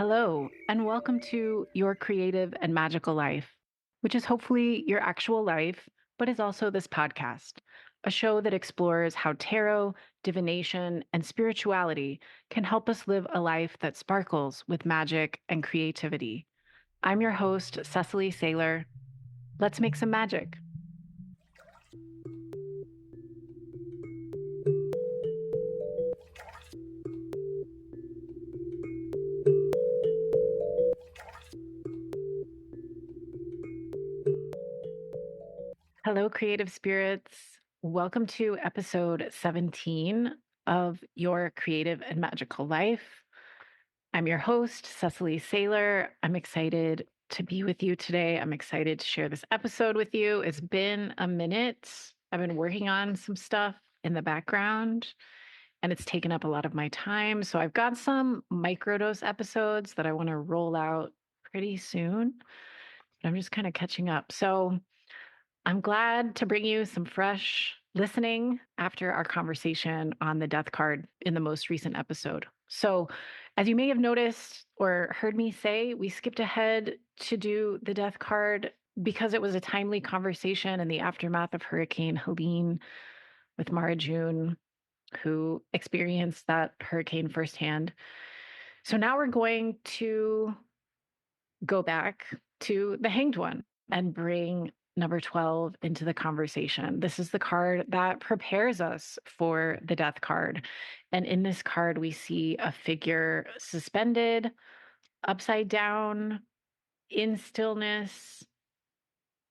Hello, and welcome to Your Creative and Magical Life, which is hopefully your actual life, but is also this podcast, a show that explores how tarot, divination, and spirituality can help us live a life that sparkles with magic and creativity. I'm your host, Cecily Saylor. Let's make some magic. Hello, creative spirits. Welcome to episode 17 of Your Creative and Magical Life. I'm your host, Cecily Saylor. I'm excited to be with you today. I'm excited to share this episode with you. It's been a minute. I've been working on some stuff in the background, and it's taken up a lot of my time. So I've got some microdose episodes that I want to roll out pretty soon. But I'm just kind of catching up. So I'm glad to bring you some fresh listening after our conversation on the death card in the most recent episode. So, as you may have noticed or heard me say, we skipped ahead to do the death card because it was a timely conversation in the aftermath of Hurricane Helene with Mara June, who experienced that hurricane firsthand. So now we're going to go back to the Hanged One and bring number 12 into the conversation. This is the card that prepares us for the death card. And in this card, we see a figure suspended, upside down, in stillness,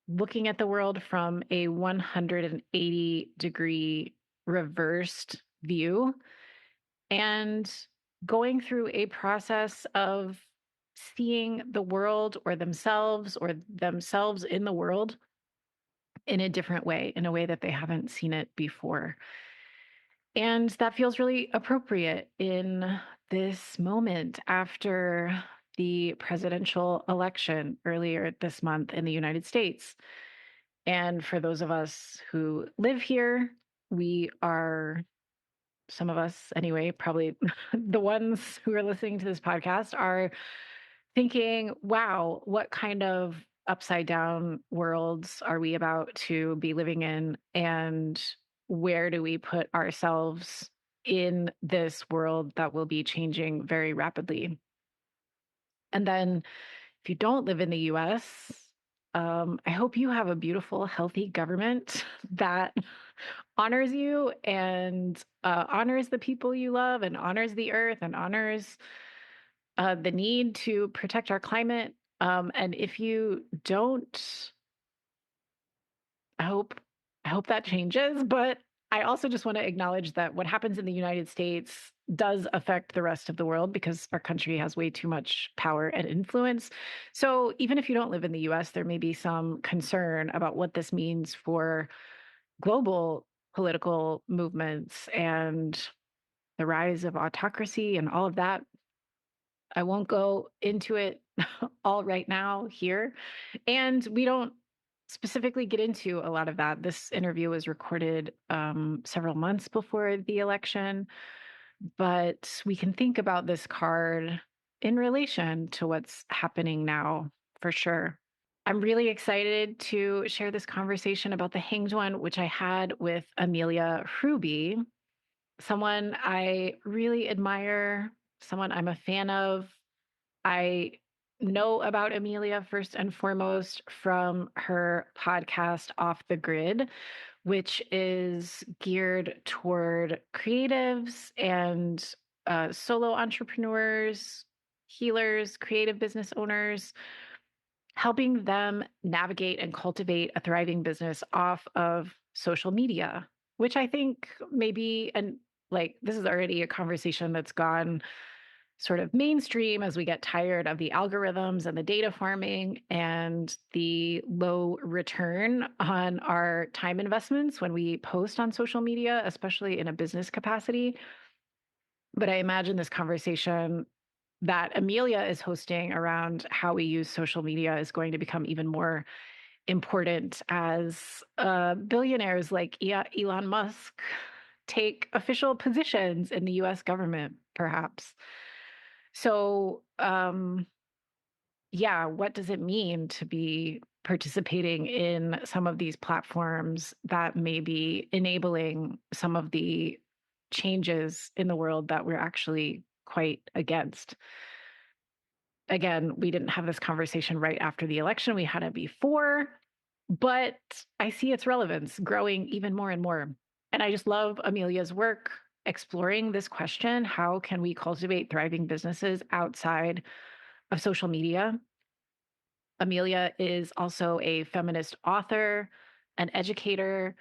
looking at the world from a 180-degree reversed view and going through a process of seeing the world or themselves in the world in a different way, in a way that they haven't seen it before. And that feels really appropriate in this moment after the presidential election earlier this month in the United States. And for those of us who live here, we are, some of us anyway, probably the ones who are listening to this podcast are thinking, wow, what kind of upside down worlds are we about to be living in? And where do we put ourselves in this world that will be changing very rapidly? And then if you don't live in the US, I hope you have a beautiful, healthy government that honors you and honors the people you love and honors the earth and honors the need to protect our climate. And if you don't, I hope I hope that changes. But I also just want to acknowledge that what happens in the United States does affect the rest of the world because our country has way too much power and influence. So even if you don't live in the US, there may be some concern about what this means for global political movements and the rise of autocracy and all of that. I won't go into it all right now here. And we don't specifically get into a lot of that. This interview was recorded several months before the election, but we can think about this card in relation to what's happening now for sure. I'm really excited to share this conversation about the Hanged One, which I had with Amelia Hruby, someone I really admire, someone I'm a fan of. I know about Amelia first and foremost from her podcast, Off the Grid, which is geared toward creatives and solo entrepreneurs, healers, creative business owners, helping them navigate and cultivate a thriving business off of social media, which I think maybe, and like this is already a conversation that's gone sort of mainstream as we get tired of the algorithms and the data farming and the low return on our time investments when we post on social media, especially in a business capacity. But I imagine this conversation that Amelia is hosting around how we use social media is going to become even more important as billionaires like Elon Musk take official positions in the US government, perhaps. So, yeah, what does it mean to be participating in some of these platforms that may be enabling some of the changes in the world that we're actually quite against? Again, we didn't have this conversation right after the election. We had it before, but I see its relevance growing even more and more. And I just love Amelia's work exploring this question: how can we cultivate thriving businesses outside of social media? Amelia is also a feminist author, an educator.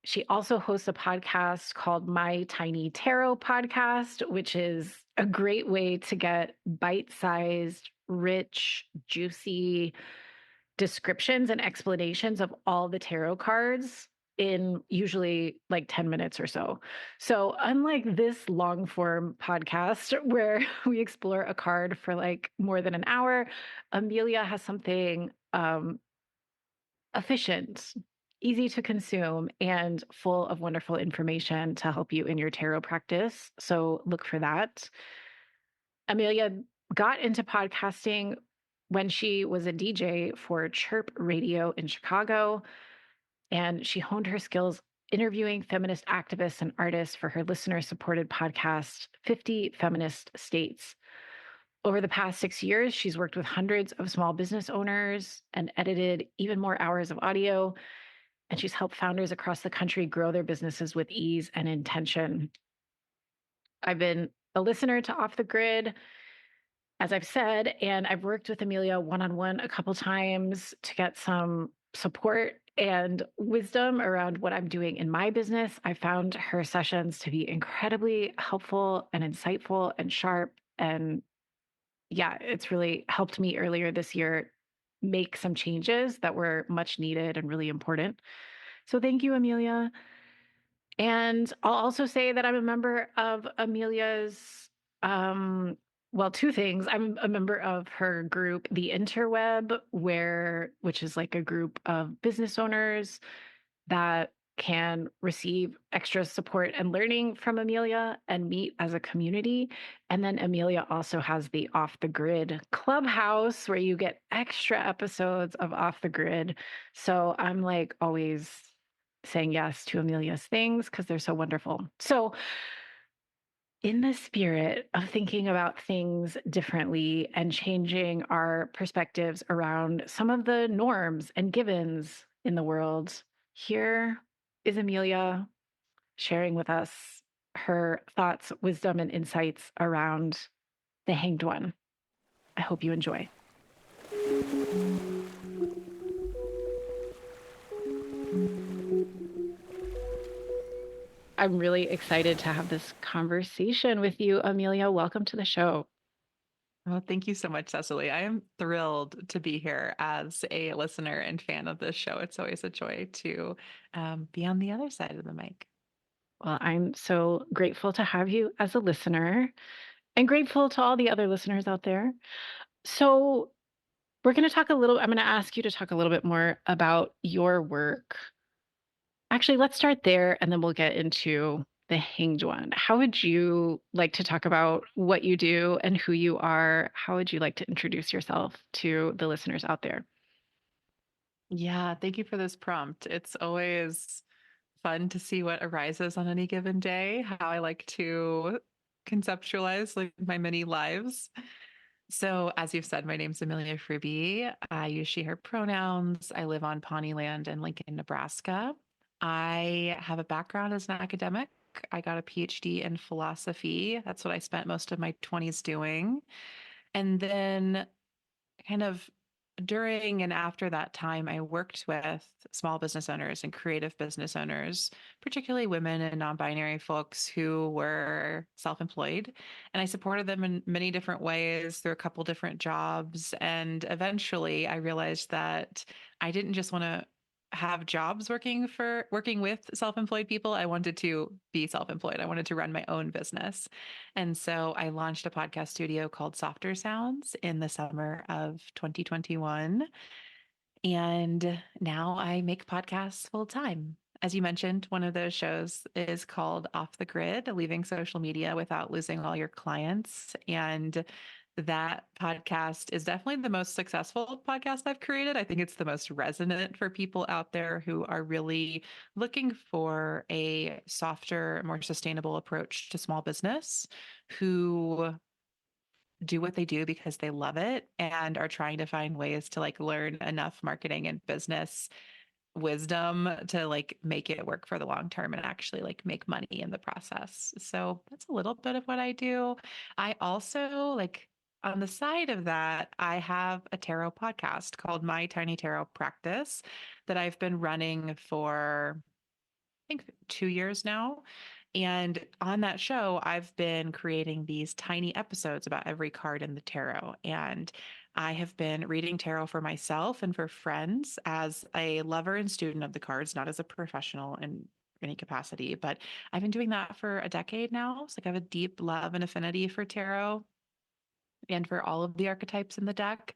She also hosts a podcast called My Tiny Tarot Podcast, which is a great way to get bite sized, rich, juicy descriptions and explanations of all the tarot cards in usually like 10 minutes or so. So, unlike this long form podcast where we explore a card for like more than an hour, Amelia has something efficient, easy to consume, and full of wonderful information to help you in your tarot practice. So, look for that. Amelia got into podcasting when she was a DJ for Chirp Radio in Chicago, and she honed her skills interviewing feminist activists and artists for her listener supported podcast, 50 Feminist States. Over the past 6 years, she's worked with hundreds of small business owners and edited even more hours of audio. And she's helped founders across the country grow their businesses with ease and intention. I've been a listener to Off the Grid, as I've said, and I've worked with Amelia one-on-one a couple times to get some support and wisdom around what I'm doing in my business. I found her sessions to be incredibly helpful and insightful and sharp. And yeah, it's really helped me earlier this year make some changes that were much needed and really important. So thank you, Amelia. And I'll also say that I'm a member of Amelia's, well, two things. I'm a member of her group, The Interweb, which is like a group of business owners that can receive extra support and learning from Amelia and meet as a community. And then Amelia also has the Off the Grid Clubhouse where you get extra episodes of Off the Grid. So I'm like always saying yes to Amelia's things because they're so wonderful. So, in the spirit of thinking about things differently and changing our perspectives around some of the norms and givens in the world, here is Amelia sharing with us her thoughts, wisdom, and insights around the Hanged One. I hope you enjoy. I'm really excited to have this conversation with you, Amelia. Welcome to the show. Well, thank you so much, Cecily. I am thrilled to be here as a listener and fan of this show. It's always a joy to be on the other side of the mic. Well, I'm so grateful to have you as a listener and grateful to all the other listeners out there. So, I'm going to ask you to talk a little bit more about your work. Actually, let's start there and then we'll get into the Hanged One. How would you like to talk about what you do and who you are? How would you like to introduce yourself to the listeners out there? Yeah, thank you for this prompt. It's always fun to see what arises on any given day, how I like to conceptualize like my many lives. So, as you've said, my name's Amelia Hruby. I use she, her pronouns. I live on Pawnee land in Lincoln, Nebraska. I have a background as an academic. I got a PhD in philosophy. That's what I spent most of my 20s doing. And then kind of during and after that time, I worked with small business owners and creative business owners, particularly women and non-binary folks who were self-employed. And I supported them in many different ways through a couple different jobs. And eventually I realized that I didn't just want to have jobs working with self-employed people. I wanted to be self-employed. I wanted to run my own business. And so I launched a podcast studio called Softer Sounds in the summer of 2021. And now I make podcasts full time. As you mentioned, one of those shows is called Off the Grid, Leaving Social Media Without Losing All Your Clients. And that podcast is definitely the most successful podcast I've created. I think it's the most resonant for people out there who are really looking for a softer, more sustainable approach to small business, who do what they do because they love it and are trying to find ways to like learn enough marketing and business wisdom to like make it work for the long term and actually like make money in the process. So that's a little bit of what I do. I also like on the side of that, I have a tarot podcast called My Tiny Tarot Practice that I've been running for I think 2 years now. And on that show, I've been creating these tiny episodes about every card in the tarot. And I have been reading tarot for myself and for friends as a lover and student of the cards, not as a professional in any capacity. But I've been doing that for a decade now. So like I have a deep love and affinity for tarot and for all of the archetypes in the deck.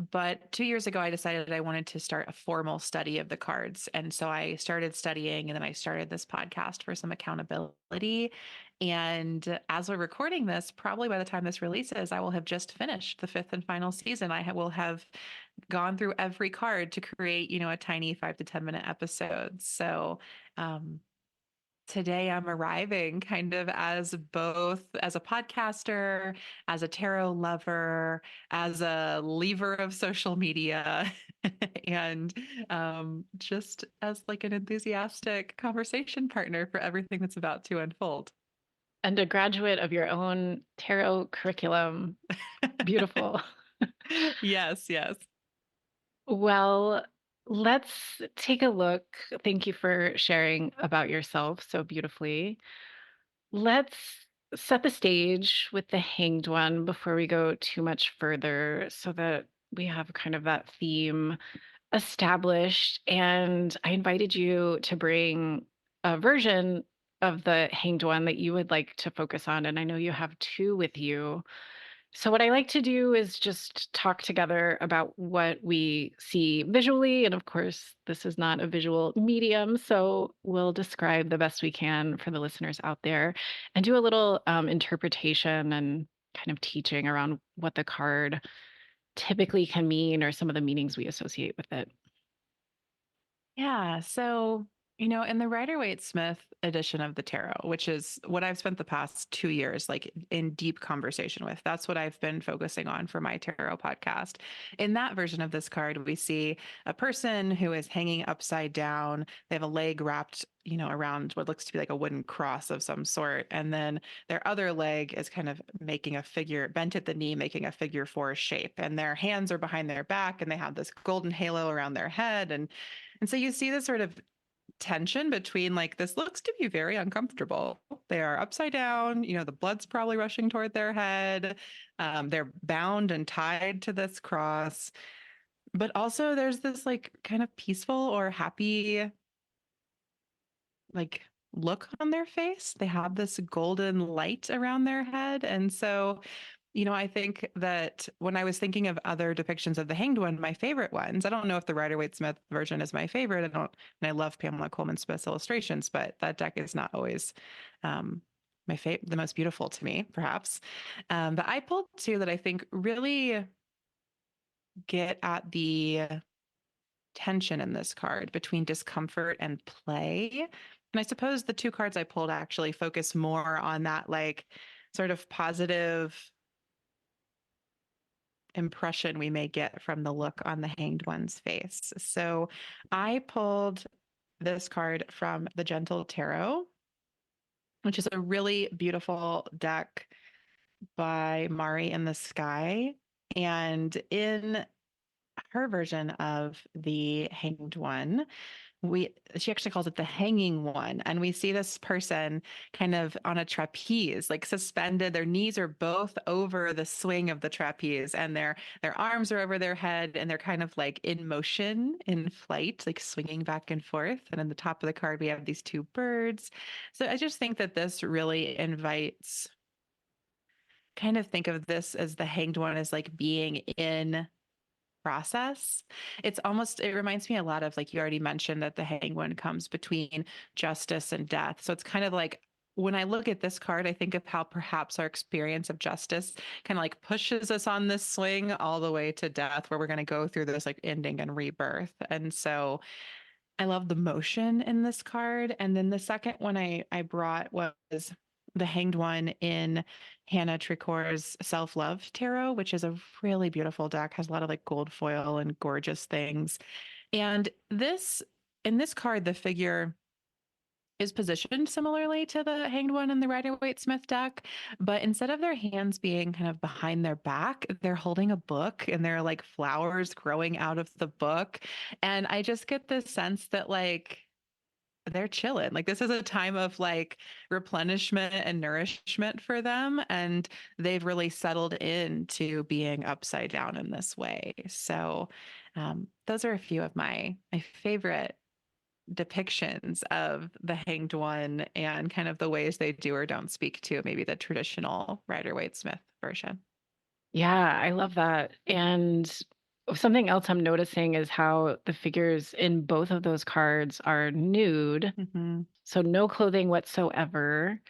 But 2 years ago, I decided I wanted to start a formal study of the cards. And so I started studying and then I started this podcast for some accountability. And as we're recording this, probably by the time this releases, I will have just finished the fifth and final season. Will have gone through every card to create, a tiny 5 to 10 minute episode. So, today I'm arriving kind of as both as a podcaster, as a tarot lover, as a lever of social media, and just as like an enthusiastic conversation partner for everything that's about to unfold. And a graduate of your own tarot curriculum. Beautiful. Yes, yes. Well, let's take a look. Thank you for sharing about yourself so beautifully. Let's set the stage with the hanged one before we go too much further so that we have kind of that theme established. And I invited you to bring a version of the hanged one that you would like to focus on. And I know you have two with you. So, what I like to do is just talk together about what we see visually. And of course, this is not a visual medium. So, we'll describe the best we can for the listeners out there and do a little interpretation and kind of teaching around what the card typically can mean or some of the meanings we associate with it. Yeah. So, in the Rider Waite Smith edition of the tarot, which is what I've spent the past 2 years like in deep conversation with, that's what I've been focusing on for my tarot podcast. In that version of this card, we see a person who is hanging upside down. They have a leg wrapped, around what looks to be like a wooden cross of some sort. And then their other leg is kind of making a figure, bent at the knee, making a figure four shape. And their hands are behind their back and they have this golden halo around their head. And so you see this sort of tension between like, this looks to be very uncomfortable. They are upside down, the blood's probably rushing toward their head. They're bound and tied to this cross. But also there's this like kind of peaceful or happy like look on their face. They have this golden light around their head. And so I think that when I was thinking of other depictions of the Hanged One, my favorite ones, I don't know if the Rider Waite Smith version is my favorite. And I love Pamela Coleman Smith's illustrations, but that deck is not always the most beautiful to me, perhaps. But I pulled two that I think really get at the tension in this card between discomfort and play. And I suppose the two cards I pulled actually focus more on that, like, sort of positive impression we may get from the look on the hanged one's face. So I pulled this card from the Gentle Tarot, which is a really beautiful deck by Mari in the Sky. And in her version of the hanged one, she actually calls it the hanging one, and we see this person kind of on a trapeze, like suspended. Their knees are both over the swing of the trapeze and their arms are over their head, and they're kind of like in motion, in flight, like swinging back and forth. And in the top of the card we have these two birds. So I just think that this really invites, kind of think of this as the hanged one as like being in process. It reminds me a lot of, like, you already mentioned that the hanged one comes between justice and death. So it's kind of like when I look at this card, I think of how perhaps our experience of justice kind of like pushes us on this swing all the way to death, where we're going to go through this like ending and rebirth. And so I love the motion in this card. And then the second one I brought was the Hanged One in Hannah Tricor's Self Love Tarot, which is a really beautiful deck, has a lot of like gold foil and gorgeous things. And this, in this card, the figure is positioned similarly to the Hanged One in the Rider-Waite-Smith deck, but instead of their hands being kind of behind their back, they're holding a book and there are like flowers growing out of the book. And I just get this sense that like they're chilling. Like this is a time of like replenishment and nourishment for them. And they've really settled into being upside down in this way. So those are a few of my favorite depictions of the Hanged One and kind of the ways they do or don't speak to maybe the traditional Rider-Waite-Smith version. Yeah, I love that. And something else I'm noticing is how the figures in both of those cards are nude, Hmm. so no clothing whatsoever.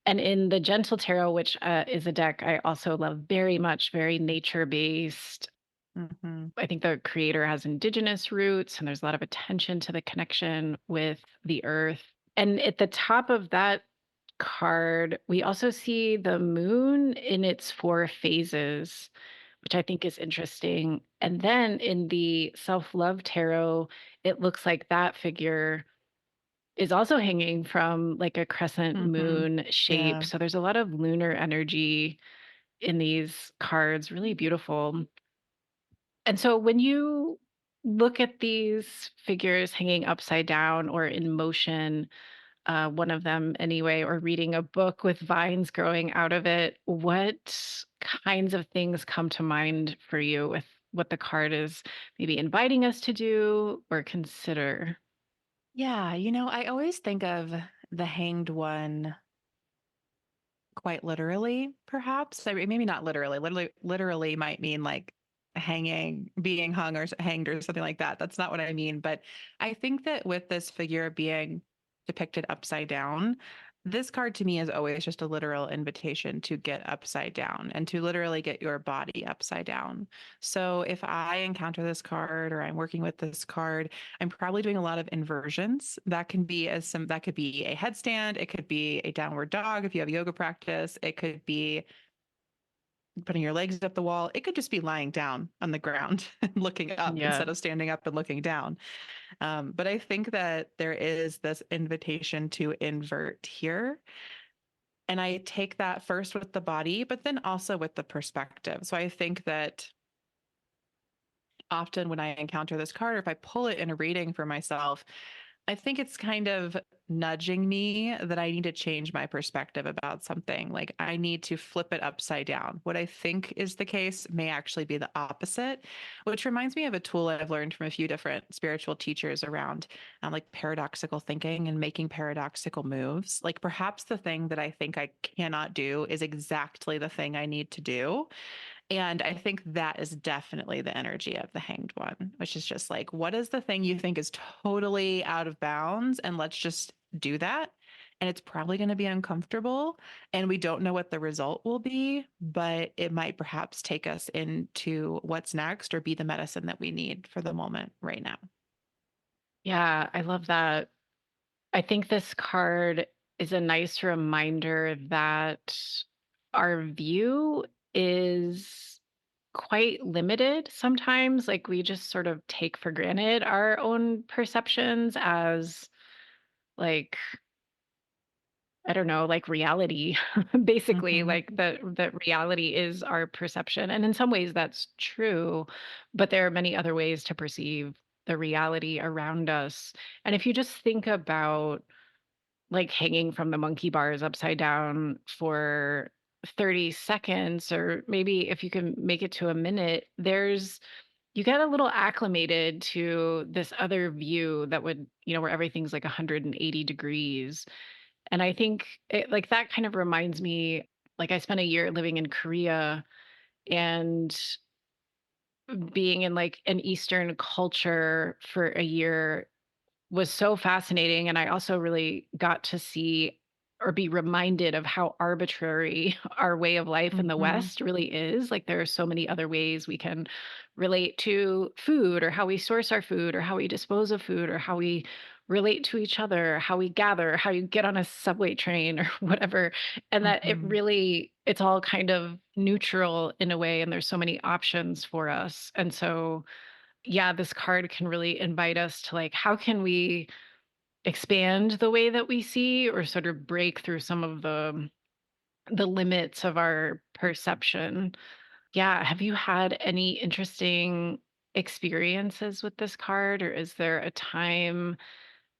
And in the Gentle Tarot, which is a deck I also love very much, very nature based. Hmm. I think the creator has indigenous roots, and there's a lot of attention to the connection with the earth. And at the top of that card, we also see the moon in its four phases, which I think is interesting. And then in the self love tarot, it looks like that figure is also hanging from like a crescent Hmm. moon shape. Yeah. So there's a lot of lunar energy in these cards, really beautiful. And so when you look at these figures hanging upside down or in motion, one of them anyway, or reading a book with vines growing out of it, what kinds of things come to mind for you with what the card is maybe inviting us to do or consider? Yeah. You know, I always think of the Hanged One quite literally, perhaps. I mean, maybe not literally. Literally might mean like hanging, being hung or hanged or something like that. That's not what I mean. But I think that with this figure being depicted upside down, this card to me is always just a literal invitation to get upside down and to literally get your body upside down. So if I encounter this card or I'm working with this card, I'm probably doing a lot of inversions. That can be that could be a headstand, it could be a downward dog if you have yoga practice, it could be putting your legs up the wall, it could just be lying down on the ground and looking up Yeah. instead of standing up and looking down. But I think that there is this invitation to invert here. And I take that first with the body, but then also with the perspective. So I think that often when I encounter this card, or if I pull it in a reading for myself, I think it's kind of nudging me that I need to change my perspective about something. Like I need to flip it upside down. What I think is the case may actually be the opposite, which reminds me of a tool I've learned from a few different spiritual teachers around like paradoxical thinking and making paradoxical moves. Like perhaps the thing that I think I cannot do is exactly the thing I need to do. And I think that is definitely the energy of the Hanged One, which is just like, what is the thing you think is totally out of bounds? And let's just do that. And it's probably going to be uncomfortable. And we don't know what the result will be, but it might perhaps take us into what's next or be the medicine that we need for the moment right now. Yeah, I love that. I think this card is a nice reminder that our view is quite limited sometimes. Like we just sort of take for granted our own perceptions as like, I don't know, like reality. Basically, Hmm. like the reality is our perception. And in some ways that's true, but there are many other ways to perceive the reality around us. And if you just think about like hanging from the monkey bars upside down for 30 seconds, or maybe if you can make it to a minute, you get a little acclimated to this other view that would, where everything's like 180 degrees. And I think like that kind of reminds me, like I spent a year living in Korea, and being in like an Eastern culture for a year was so fascinating, and I also really got to see or be reminded of how arbitrary our way of life in the Mhm. West really is. Like, there are so many other ways we can relate to food, or how we source our food, or how we dispose of food, or how we relate to each other, how we gather, how you get on a subway train or whatever. And that Mhm. it's all kind of neutral in a way. And there's so many options for us. And so, yeah, this card can really invite us to, like, how can we expand the way that we see, or sort of break through some of the limits of our perception. Yeah, have you had any interesting experiences with this card, or is there a time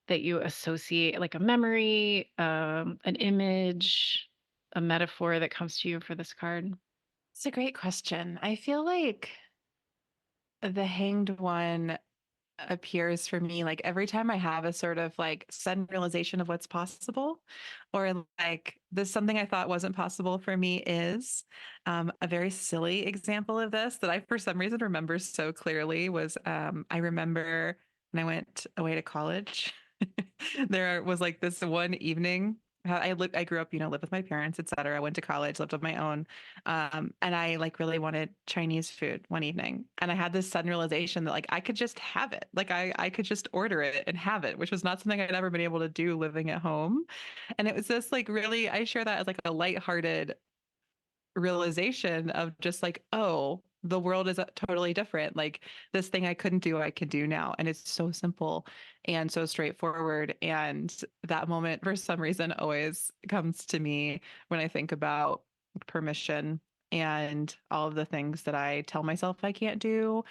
that you associate, like a memory, an image, a metaphor that comes to you for this card? It's a great question. I feel like the hanged one appears for me like every time I have a sort of like sudden realization of what's possible, or like this something I thought wasn't possible for me is a very silly example of this that I for some reason remember so clearly was I remember when I went away to college. There was like this one evening. I grew up, lived with my parents, etc. I went to college, lived on my own, and I like really wanted Chinese food one evening. And I had this sudden realization that like I could just have it. Like I could just order it and have it, which was not something I'd ever been able to do living at home. And it was this like really, I share that as like a lighthearted realization of just like, oh, the world is totally different. Like this thing I couldn't do, I can do now. And it's so simple and so straightforward. And that moment, for some reason, always comes to me when I think about permission and all of the things that I tell myself I can't do.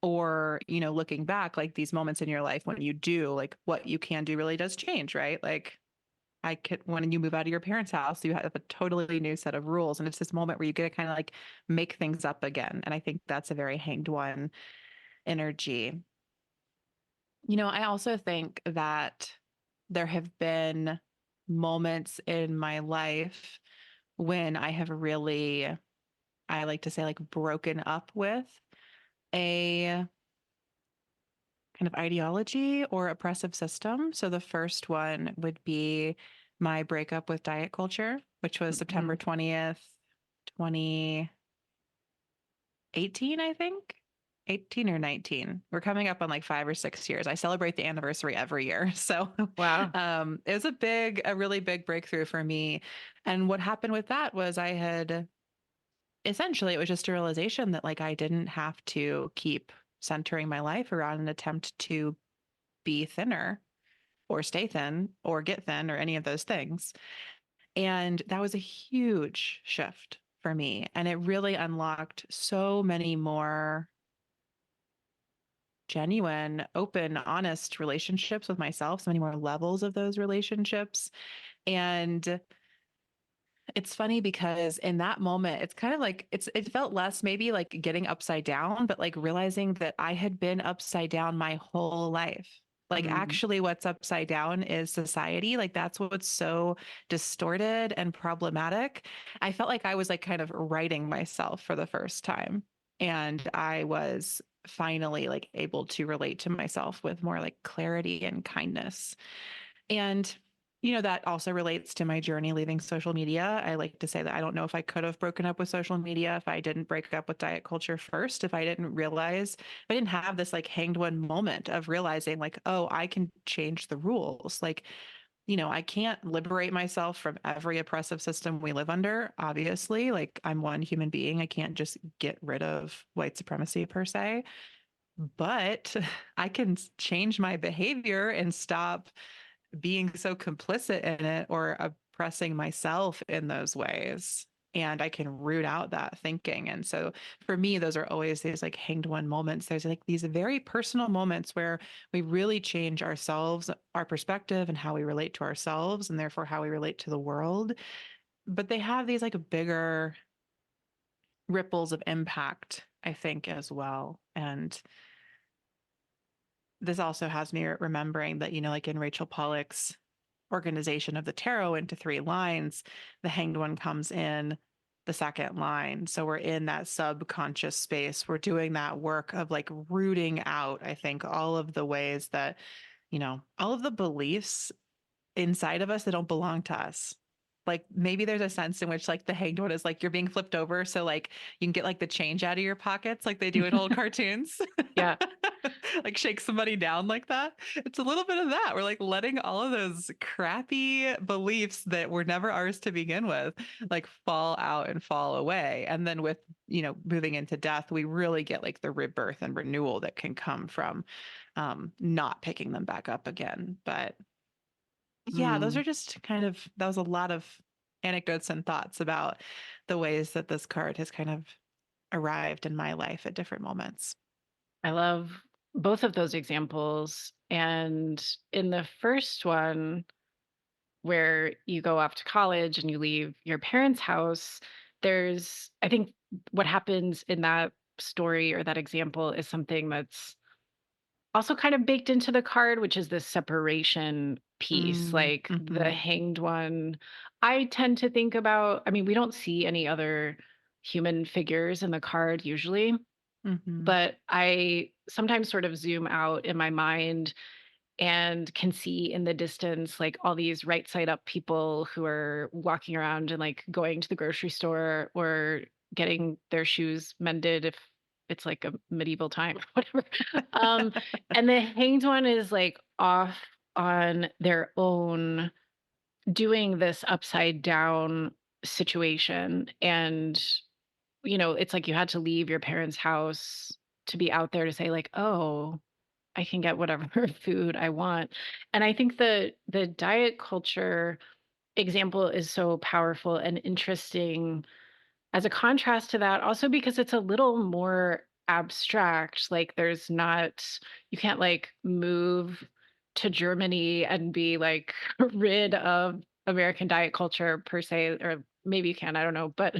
Or, looking back, like these moments in your life when you do, like what you can do really does change, right? Like I could, when you move out of your parents' house, you have a totally new set of rules. And it's this moment where you get to kind of like make things up again. And I think that's a very hanged one energy. I also think that there have been moments in my life when I have really, I like to say, like broken up with a kind of ideology or oppressive system. So the first one would be my breakup with diet culture, which was September Mhm. 20th, 2018, I think. 18 or 19. We're coming up on like 5 or 6 years. I celebrate the anniversary every year. So Wow. it was a really big breakthrough for me. And what happened with that was I had essentially, it was just a realization that like I didn't have to keep centering my life around an attempt to be thinner or stay thin or get thin or any of those things. And that was a huge shift for me. And it really unlocked so many more genuine, open, honest relationships with myself, so many more levels of those relationships. And it's funny because in that moment, it's kind of like it felt less maybe like getting upside down, but like realizing that I had been upside down my whole life. Like Mm. actually what's upside down is society. Like that's what's so distorted and problematic. I felt like I was like kind of writing myself for the first time. And I was finally like able to relate to myself with more like clarity and kindness. And that also relates to my journey leaving social media. I like to say that I don't know if I could have broken up with social media if I didn't break up with diet culture first, if I didn't realize, if I didn't have this like hanged one moment of realizing, like, oh, I can change the rules. Like, I can't liberate myself from every oppressive system we live under, obviously. Like, I'm one human being. I can't just get rid of white supremacy per se, but I can change my behavior and stop being so complicit in it or oppressing myself in those ways. And I can root out that thinking. And so for me, those are always these like hanged one moments. There's like these very personal moments where we really change ourselves, our perspective, and how we relate to ourselves, and therefore how we relate to the world. But they have these like bigger ripples of impact, I think, as well. And this also has me remembering that, like in Rachel Pollack's organization of the tarot into three lines, the hanged one comes in the second line. So we're in that subconscious space. We're doing that work of like rooting out, I think, all of the ways that, all of the beliefs inside of us that don't belong to us. Like maybe there's a sense in which like the hanged one is like you're being flipped over, so like you can get like the change out of your pockets like they do in old cartoons. Yeah. Like shake somebody down like that. It's a little bit of that. We're like letting all of those crappy beliefs that were never ours to begin with like fall out and fall away. And then with, moving into death, we really get like the rebirth and renewal that can come from not picking them back up again. But yeah, those Mm. are just that was a lot of anecdotes and thoughts about the ways that this card has kind of arrived in my life at different moments. I love both of those examples. And in the first one, where you go off to college and you leave your parents' house, I think what happens in that story or that example is something that's also kind of baked into the card, which is this separation piece. Mm, Like the hmm. hanged one, I tend to think about, I mean, we don't see any other human figures in the card usually, Hmm. but I sometimes sort of zoom out in my mind and can see in the distance like all these right side up people who are walking around and like going to the grocery store or getting their shoes mended if it's like a medieval time, whatever. Um, and the hanged one is like off on their own doing this upside down situation. And, it's like you had to leave your parents' house to be out there to say, like, oh, I can get whatever food I want. And I think the diet culture example is so powerful and interesting as a contrast to that, also because it's a little more abstract. Like there's not you can't like move to Germany and be like rid of American diet culture per se, or maybe you can, I don't know, but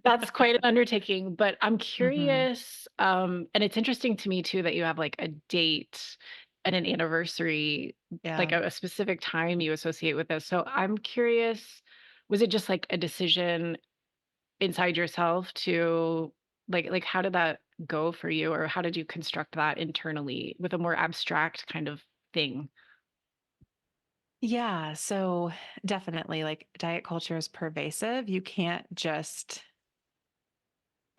that's quite an undertaking. But I'm Hmm. curious, and it's interesting to me too that you have like a date and an anniversary, like Yeah. a specific time you associate with this. So I'm curious, was it just like a decision inside yourself to like how did that go for you, or how did you construct that internally with a more abstract kind of thing? Yeah. So definitely like diet culture is pervasive. You can't just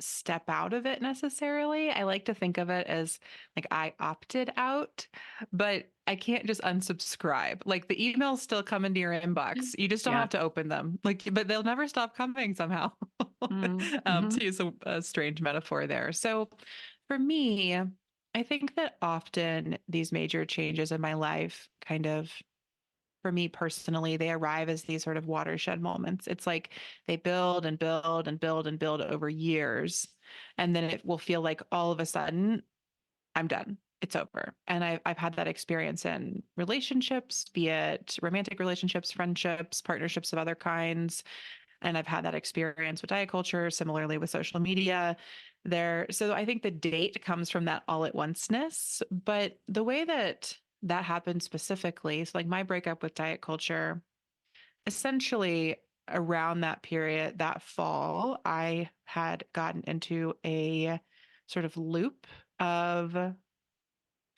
step out of it necessarily. I like to think of it as like I opted out, but I can't just unsubscribe. Like the emails still come into your inbox. You just don't Yeah. have to open them. Like, but they'll never stop coming somehow. Mm-hmm. To use a strange metaphor there. So for me, I think that often these major changes in my life kind of for me personally, they arrive as these sort of watershed moments. It's like they build and build and build and build over years. And then it will feel like all of a sudden, I'm done. It's over. And I've had that experience in relationships, be it romantic relationships, friendships, partnerships of other kinds. And I've had that experience with diet culture, similarly with social media there. So I think the date comes from that all at onceness. But the way that that happened specifically, so like my breakup with diet culture, essentially around that period, that fall, I had gotten into a sort of loop of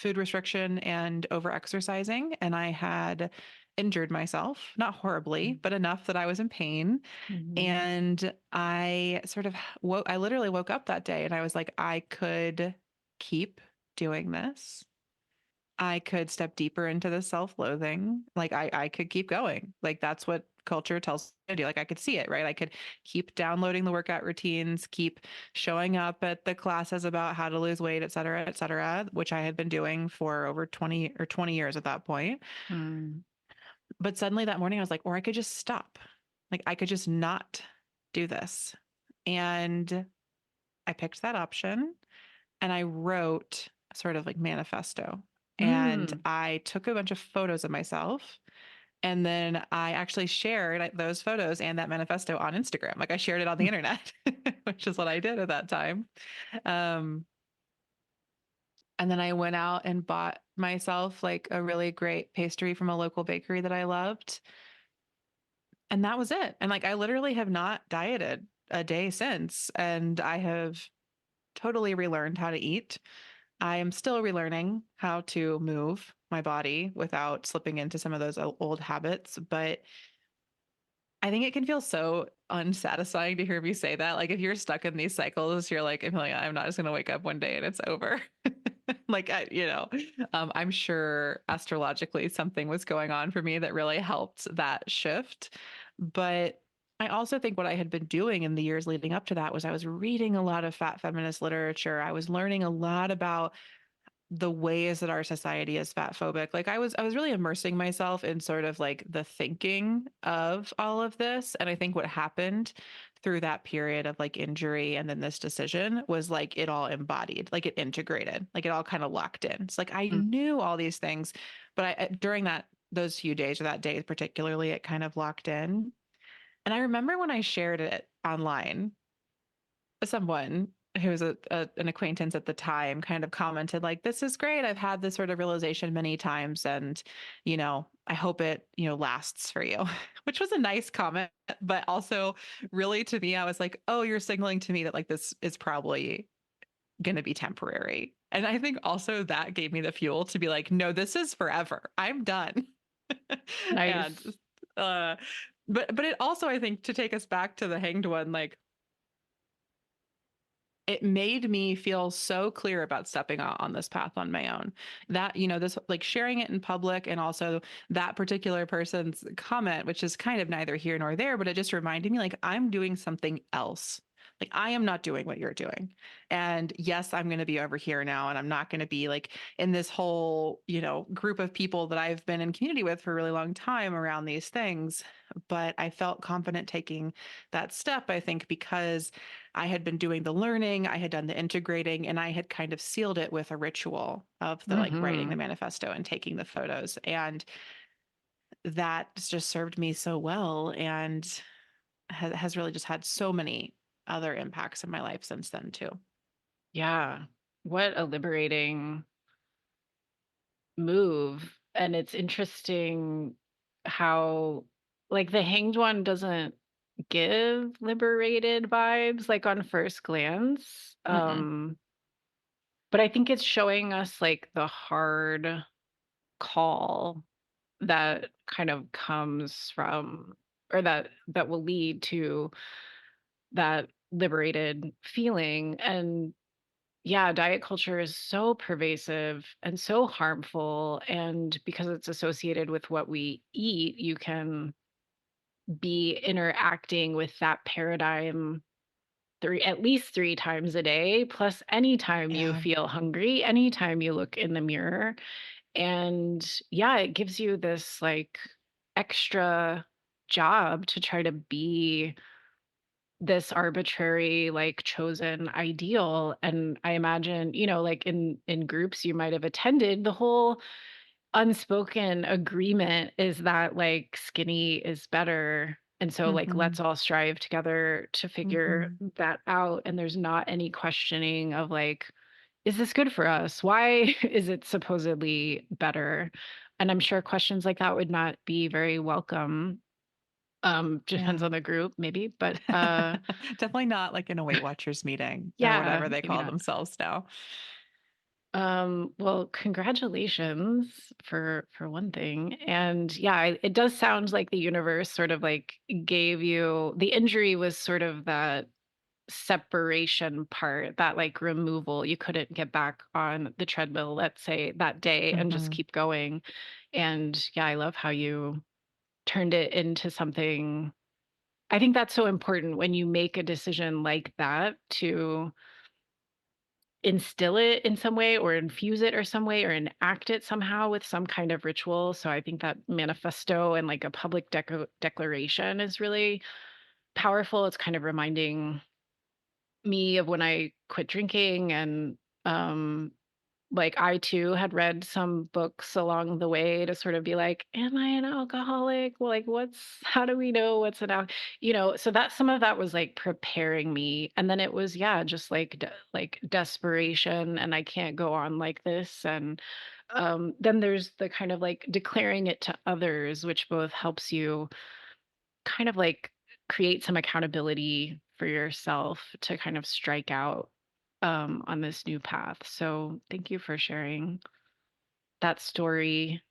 food restriction and over exercising. And I had injured myself, not horribly, but enough that I was in pain. Mm-hmm. And I literally woke up that day and I was like, I could keep doing this. I could step deeper into the self-loathing. Like I could keep going. Like that's what culture tells me to do. Like I could see it, right? I could keep downloading the workout routines, keep showing up at the classes about how to lose weight, et cetera, which I had been doing for over 20 years at that point. Mm. But suddenly that morning I was like, or I could just stop. Like I could just not do this. And I picked that option and I wrote sort of like manifesto. And Mm. I took a bunch of photos of myself. And then I actually shared those photos and that manifesto on Instagram. Like I shared it on the internet, which is what I did at that time. Um, and then I went out and bought myself like a really great pastry from a local bakery that I loved. And that was it. And like I literally have not dieted a day since. And I have totally relearned how to eat. I am still relearning how to move my body without slipping into some of those old habits. But I think it can feel so unsatisfying to hear me say that. Like if you're stuck in these cycles, you're like, Amelia, I'm not just gonna wake up one day and it's over. Like I'm sure astrologically something was going on for me that really helped that shift. But I also think what I had been doing in the years leading up to that was I was reading a lot of fat feminist literature. I was learning a lot about the ways that our society is fat phobic. Like I was really immersing myself in sort of like the thinking of all of this. And I think what happened through that period of like injury and then this decision was like it all embodied, like it integrated, like it all kind of locked in. It's like I Mm. knew all these things, but during those few days or that day particularly, it kind of locked in. And I remember when I shared it online, someone who was an acquaintance at the time kind of commented like, this is great, I've had this sort of realization many times, and I hope it lasts for you. Which was a nice comment, but also really to me I was like, oh, you're signaling to me that like this is probably going to be temporary. And I think also that gave me the fuel to be like, no, this is forever, I'm done. And Nice. uh but it also, I think, to take us back to the hanged one, like it made me feel so clear about stepping out on this path on my own, that this, like, sharing it in public, and also that particular person's comment, which is kind of neither here nor there, but it just reminded me like I'm doing something else. Like I am not doing what you're doing. And yes, I'm going to be over here now, and I'm not going to be like in this whole group of people that I've been in community with for a really long time around these things. But I felt confident taking that step, I think, because I had been doing the learning, I had done the integrating, and I had kind of sealed it with a ritual of the like writing the Hmm. manifesto and taking the photos. And that just served me so well, and has really just had so many other impacts in my life since then too. Yeah. What a liberating move. And it's interesting how, like, the hanged one doesn't give liberated vibes, like, on first glance. Mm-mm. But I think it's showing us, like, the hard call that kind of comes from, or that will lead to that liberated feeling. And yeah, diet culture is so pervasive and so harmful, and because it's associated with what we eat, you can be interacting with that paradigm at least 3 times a day, plus anytime you Yeah. feel hungry, anytime you look in the mirror. And yeah, it gives you this like extra job to try to be this arbitrary, like, chosen ideal. And I imagine, like, in groups you might have attended, the whole unspoken agreement is that, like, skinny is better, and so, like, Mm-hmm. let's all strive together to figure Mm-hmm. that out. And there's not any questioning of, like, is this good for us? Why is it supposedly better? And I'm sure questions like that would not be very welcome. Depends Yeah. on the group maybe, but, Definitely not like in a Weight Watchers meeting or yeah, whatever they maybe call not. themselves now. Well, congratulations for one thing. And yeah, it does sound like the universe sort of like gave you the injury was sort of that separation part, that like removal. You couldn't get back on the treadmill, let's say, that day and just Mm-hmm. keep going. And yeah, I love how you turned it into something. I think that's so important when you make a decision like that, to instill it in some way or infuse it or some way or enact it somehow with some kind of ritual. So I think that manifesto and like a public declaration is really powerful. It's kind of reminding me of when I quit drinking. And um like, I too had read some books along the way to sort of be like, "Am I an alcoholic? Well, like, how do we know what's an al," so that some of that was, like, preparing me. And then it was, yeah, just, like, desperation, and I can't go on like this. And, then there's the kind of, like, declaring it to others, which both helps you kind of, like, create some accountability for yourself to kind of strike out, on this new path. So, thank you for sharing that story.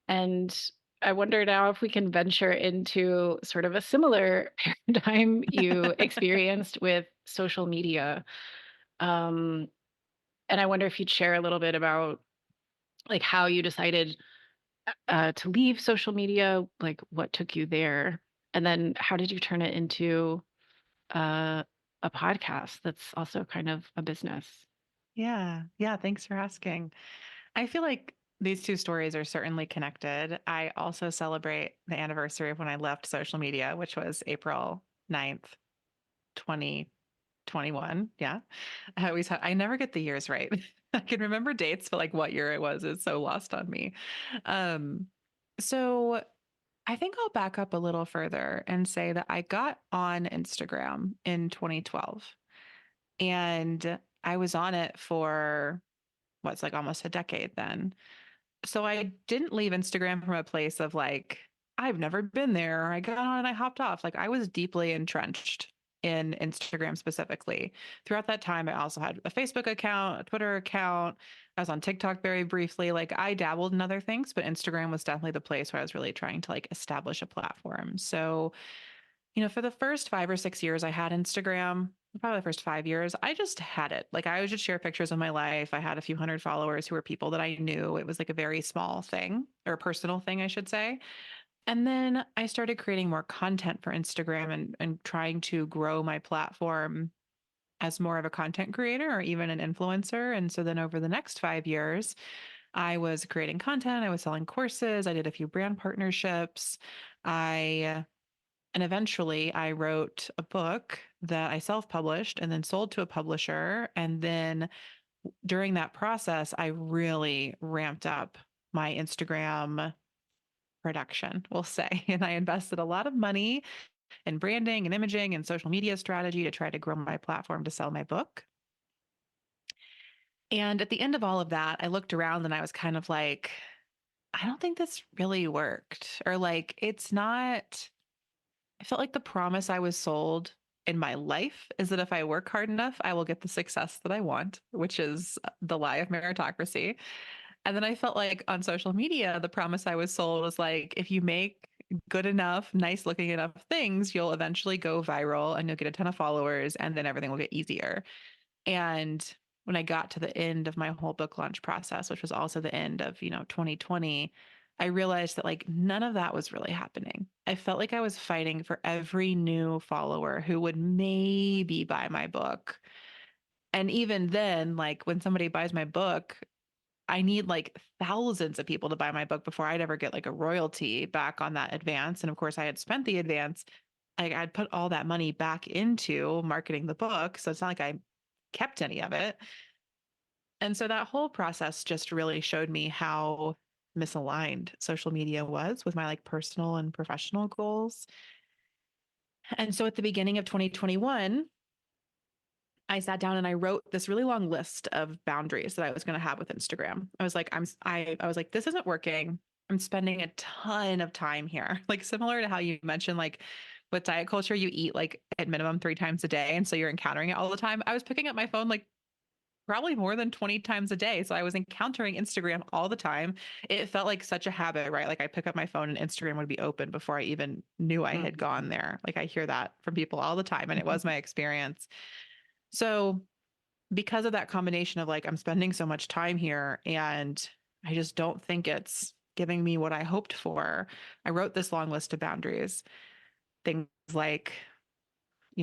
And I wonder now if we can venture into sort of a similar paradigm you experienced with social media. Um, and I wonder if you'd share a little bit about like how you decided to leave social media, like what took you there, and then how did you turn it into uh, a podcast that's also kind of a business? Yeah. Yeah. Thanks for asking. I feel like these two stories are certainly connected. I also celebrate the anniversary of when I left social media, which was April 9th, 2021. Yeah. I never get the years right. I can remember dates, but like what year it was is so lost on me. Um, so I think I'll back up a little further and say that I got on Instagram in 2012 and I was on it for what's like almost a decade then. So I didn't leave Instagram from a place of like, I've never been there. I got on and I hopped off. Like I was deeply entrenched in Instagram specifically. Throughout that time, I also had a Facebook account, a Twitter account. I was on TikTok very briefly. Like I dabbled in other things, but Instagram was definitely the place where I was really trying to like establish a platform. So for the first 5 or 6 years I had Instagram, probably the first 5 years, I just had it. Like I would just share pictures of my life. I had a few hundred followers who were people that I knew. It was like a very small thing or a personal thing, I should say. And then I started creating more content for Instagram and trying to grow my platform as more of a content creator or even an influencer. And so then over the next 5 years, I was creating content, I was selling courses, I did a few brand partnerships. I and eventually I wrote a book that I self published and then sold to a publisher. And then during that process, I really ramped up my Instagram production, we'll say. And I invested a lot of money in branding and imaging and social media strategy to try to grow my platform to sell my book. And at the end of all of that, I looked around and I was kind of like, I don't think this really worked. Or like, it's not I felt like the promise I was sold in my life is that if I work hard enough, I will get the success that I want, which is the lie of meritocracy. And then I felt like on social media, the promise I was sold was like, if you make good enough, nice looking enough things, you'll eventually go viral and you'll get a ton of followers and then everything will get easier. And when I got to the end of my whole book launch process, which was also the end of, 2020, I realized that like none of that was really happening. I felt like I was fighting for every new follower who would maybe buy my book. And even then, like when somebody buys my book, I need like thousands of people to buy my book before I'd ever get like a royalty back on that advance. And of course, I had spent the advance. I'd put all that money back into marketing the book. So it's not like I kept any of it. And so that whole process just really showed me how misaligned social media was with my like personal and professional goals. And so at the beginning of 2021, I sat down and I wrote this really long list of boundaries that I was going to have with Instagram. I was like, I was like, this isn't working. I'm spending a ton of time here. Like similar to how you mentioned, like with diet culture, you eat like at minimum 3 times a day. And so you're encountering it all the time. I was picking up my phone like probably more than 20 times a day. So I was encountering Instagram all the time. It felt like such a habit, right? Like I pick up my phone and Instagram would be open before I even knew I had gone there. Like I hear that from people all the time. And it was my experience. So because of that combination of like, I'm spending so much time here and I just don't think it's giving me what I hoped for, I wrote this long list of boundaries. Things like,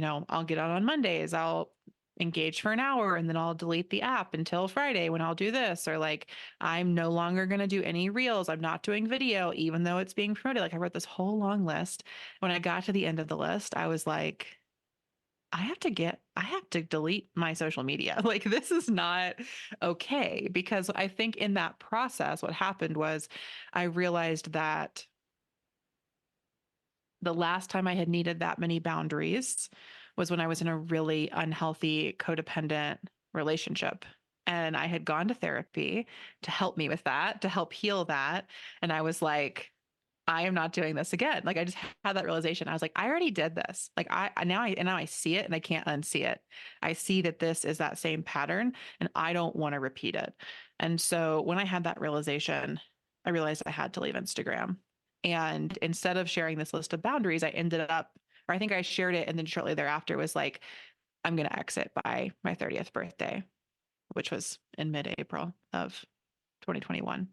I'll get out on Mondays, I'll engage for an hour and then I'll delete the app until Friday when I'll do this. Or like, I'm no longer going to do any reels. I'm not doing video, even though it's being promoted. Like, I wrote this whole long list. When I got to the end of the list, I was like, I have to delete my social media. Like, this is not okay. Because I think in that process, what happened was I realized that the last time I had needed that many boundaries was when I was in a really unhealthy, codependent relationship. And I had gone to therapy to help me with that, to help heal that. And I was like, I am not doing this again. Like I just had that realization. I was like, I already did this. Like now I see it and I can't unsee it. I see that this is that same pattern and I don't want to repeat it. And so when I had that realization, I realized I had to leave Instagram. And instead of sharing this list of boundaries, I ended up, or I think I shared it. And then shortly thereafter was like, I'm going to exit by my 30th birthday, which was in mid-April of 2021.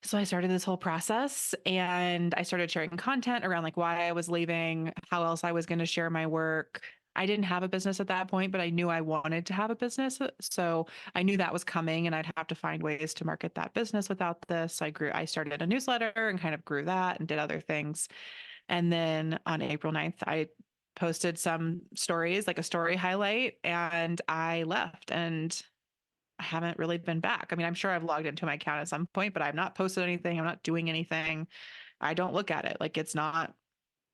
So I started this whole process and I started sharing content around like why I was leaving, how else I was going to share my work. I didn't have a business at that point, but I knew I wanted to have a business. So I knew that was coming and I'd have to find ways to market that business without this. So I started a newsletter and kind of grew that and did other things. And then on April 9th, I posted some stories, like a story highlight, and I left. And I haven't really been back. I mean, I'm sure I've logged into my account at some point, but I've not posted anything. I'm not doing anything. I don't look at it. Like it's not,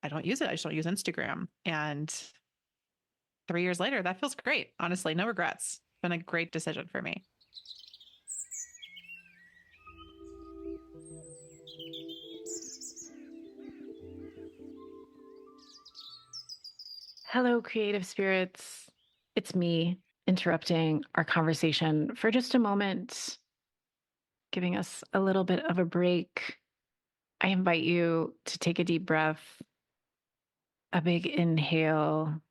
I don't use it. I just don't use Instagram. And 3 years later, that feels great. Honestly, no regrets. It's been a great decision for me. Hello, creative spirits. It's me interrupting our conversation for just a moment, giving us a little bit of a break. I invite you to take a deep breath, a big inhale,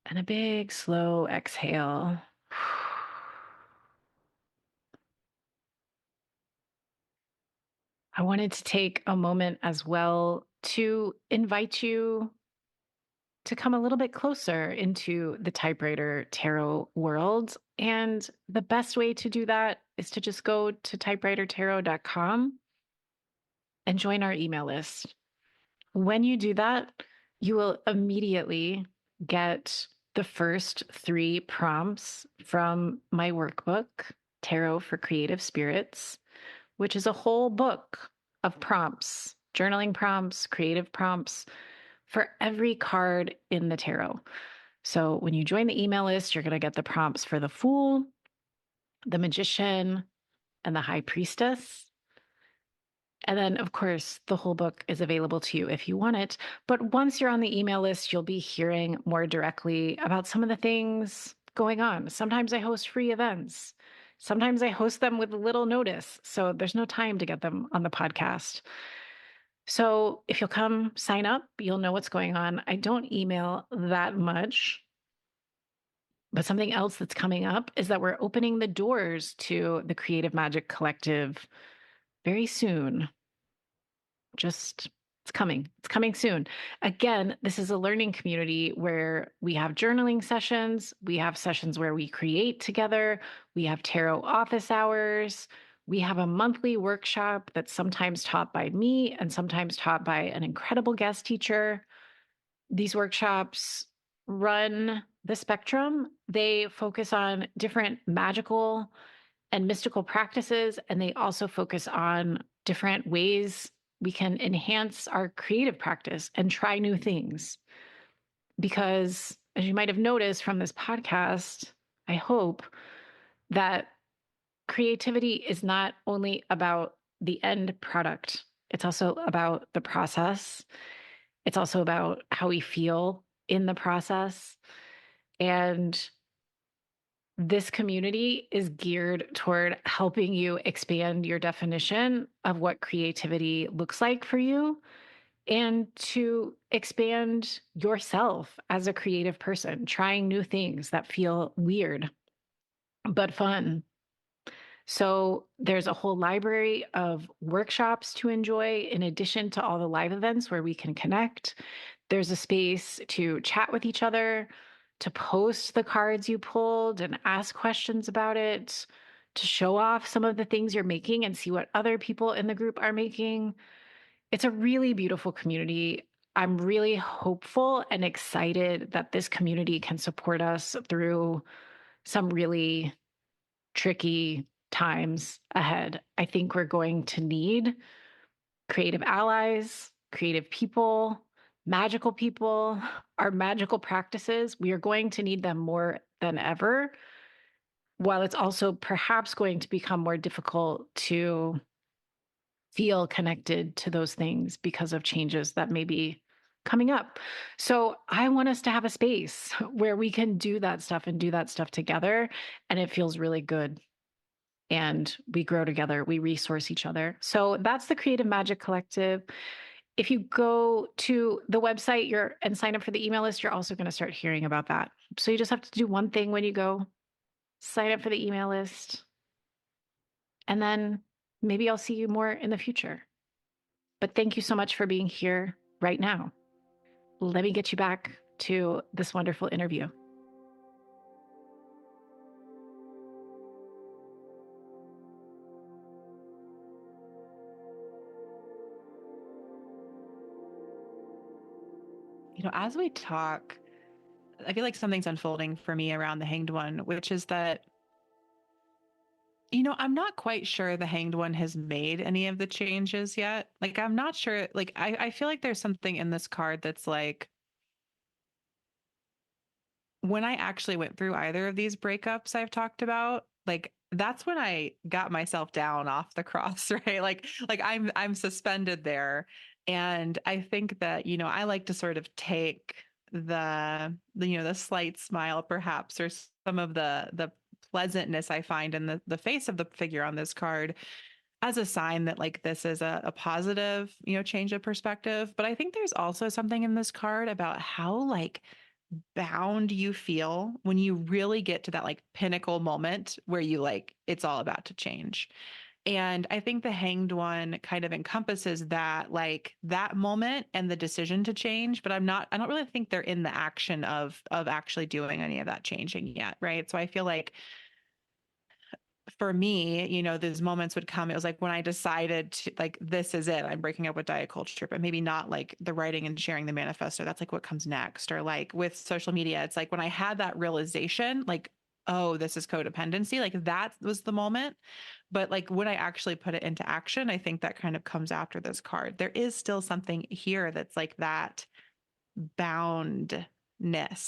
and a big slow exhale. I wanted to take a moment as well to invite you to come a little bit closer into the typewriter tarot world. And the best way to do that is to just go to typewritertarot.com and join our email list. When you do that, you will immediately get the first 3 prompts from my workbook, Tarot for Creative Spirits, which is a whole book of prompts, journaling prompts, creative prompts for every card in the tarot. So when you join the email list, you're going to get the prompts for the Fool, the Magician, and the High Priestess. And then, of course, the whole book is available to you if you want it. But once you're on the email list, you'll be hearing more directly about some of the things going on. Sometimes I host free events. Sometimes I host them with little notice. So there's no time to get them on the podcast. So if you'll come sign up, you'll know what's going on. I don't email that much. But something else that's coming up is that we're opening the doors to the Creative Magic Collective very soon. Just it's coming. It's coming soon. Again, this is a learning community where we have journaling sessions, we have sessions where we create together, we have tarot office hours, we have a monthly workshop that's sometimes taught by me and sometimes taught by an incredible guest teacher. These workshops run the spectrum. They focus on different magical and mystical practices, and they also focus on different ways we can enhance our creative practice and try new things. Because, as you might have noticed from this podcast, I hope that creativity is not only about the end product, it's also about the process. It's also about how we feel in the process. And this community is geared toward helping you expand your definition of what creativity looks like for you and to expand yourself as a creative person, trying new things that feel weird but fun. So there's a whole library of workshops to enjoy in addition to all the live events where we can connect. There's a space to chat with each other, to post the cards you pulled and ask questions about it, to show off some of the things you're making and see what other people in the group are making. It's a really beautiful community. I'm really hopeful and excited that this community can support us through some really tricky times ahead. I think we're going to need creative allies, creative people, magical people, our magical practices. We are going to need them more than ever, while it's also perhaps going to become more difficult to feel connected to those things because of changes that may be coming up. So I want us to have a space where we can do that stuff and do that stuff together. And it feels really good. and we grow together, we resource each other. So that's the Creative Magic Collective. If you go to the website and sign up for the email list, you're also going to start hearing about that. So you just have to do one thing when you go, sign up for the email list, and then maybe I'll see you more in the future. But thank you so much for being here right now. Let me get you back to this wonderful interview. As we talk, I feel like something's unfolding for me around the Hanged One, which is that, I'm not quite sure the Hanged One has made any of the changes yet. Like, I'm not sure. Like, I feel like there's something in this card that's like, when I actually went through either of these breakups I've talked about, like, that's when I got myself down off the cross, right? Like I'm suspended there. And I think that, I like to sort of take the slight smile perhaps, or some of the pleasantness I find in the face of the figure on this card as a sign that like this is a positive, change of perspective. But I think there's also something in this card about how like bound you feel when you really get to that like pinnacle moment where you like it's all about to change. And I think the Hanged One kind of encompasses that, like that moment and the decision to change, but I don't really think they're in the action of actually doing any of that changing yet, right? So I feel like for me, those moments would come. It was like when I decided to, like, this is it. I'm breaking up with diet culture, but maybe not like the writing and sharing the manifesto. That's like what comes next. Or like with social media, it's like when I had that realization, like, oh, this is codependency. Like that was the moment. But like when I actually put it into action, I think that kind of comes after this card. There is still something here that's like that boundness.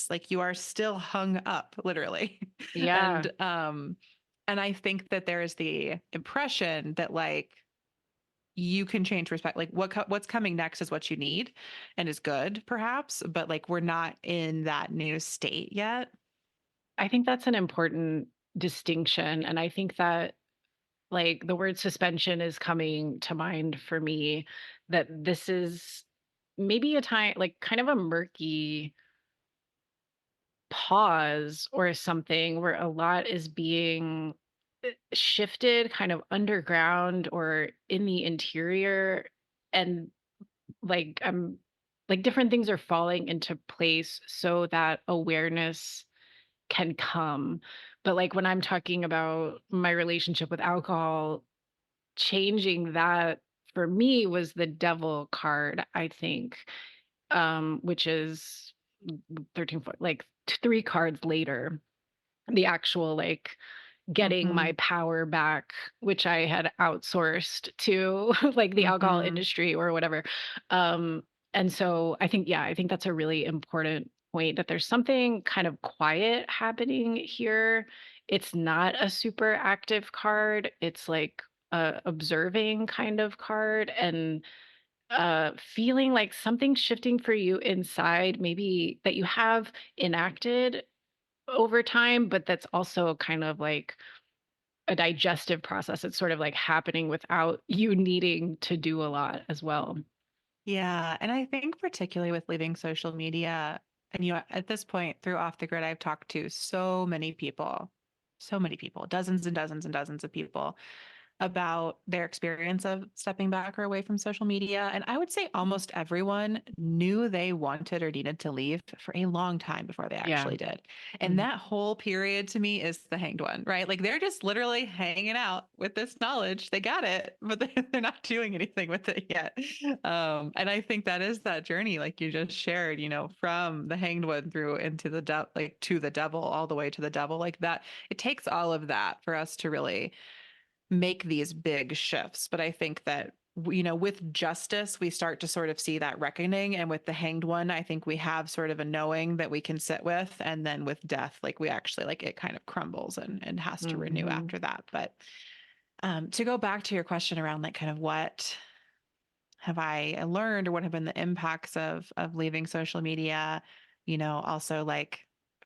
Like you are still hung up, literally. Yeah. And I think that there is the impression that like you can change respect, like what's coming next is what you need and is good perhaps, but like we're not in that new state yet. I think that's an important distinction. And I think that like the word suspension is coming to mind for me, that this is maybe a time, like kind of a murky pause or something where a lot is being shifted kind of underground or in the interior. And like like different things are falling into place so that awareness can come. But like when I'm talking about my relationship with alcohol, changing that for me was the devil card, I think, which is 13 foot, like 3 cards later, the actual like getting my Mm-hmm. power back, which I had outsourced to like the alcohol Mm-hmm. industry or whatever. Um, and so I think, yeah, I think that's a really important point, that there's something kind of quiet happening here. It's not a super active card. It's like a observing kind of card, and feeling like something shifting for you inside, maybe that you have enacted over time, but that's also kind of like a digestive process. It's sort of like happening without you needing to do a lot as well. Yeah. And I think particularly with leaving social media, and at this point through Off the Grid, I've talked to so many people, dozens and dozens and dozens of people about their experience of stepping back or away from social media. And I would say almost everyone knew they wanted or needed to leave for a long time before they Yeah. actually did. And Mhm. that whole period to me is the Hanged One, right? Like they're just literally hanging out with this knowledge. They got it, but they're not doing anything with it yet. And I think that is that journey, like you just shared, from the Hanged One through into like to the devil, all the way to the devil, like that. It takes all of that for us to really make these big shifts. But I think that, with justice, we start to sort of see that reckoning. And with the Hanged One, I think we have sort of a knowing that we can sit with. And then with death, like we actually, like it kind of crumbles and has to renew Mhm. after that. But to go back to your question around like kind of what have I learned or what have been the impacts of leaving social media, also like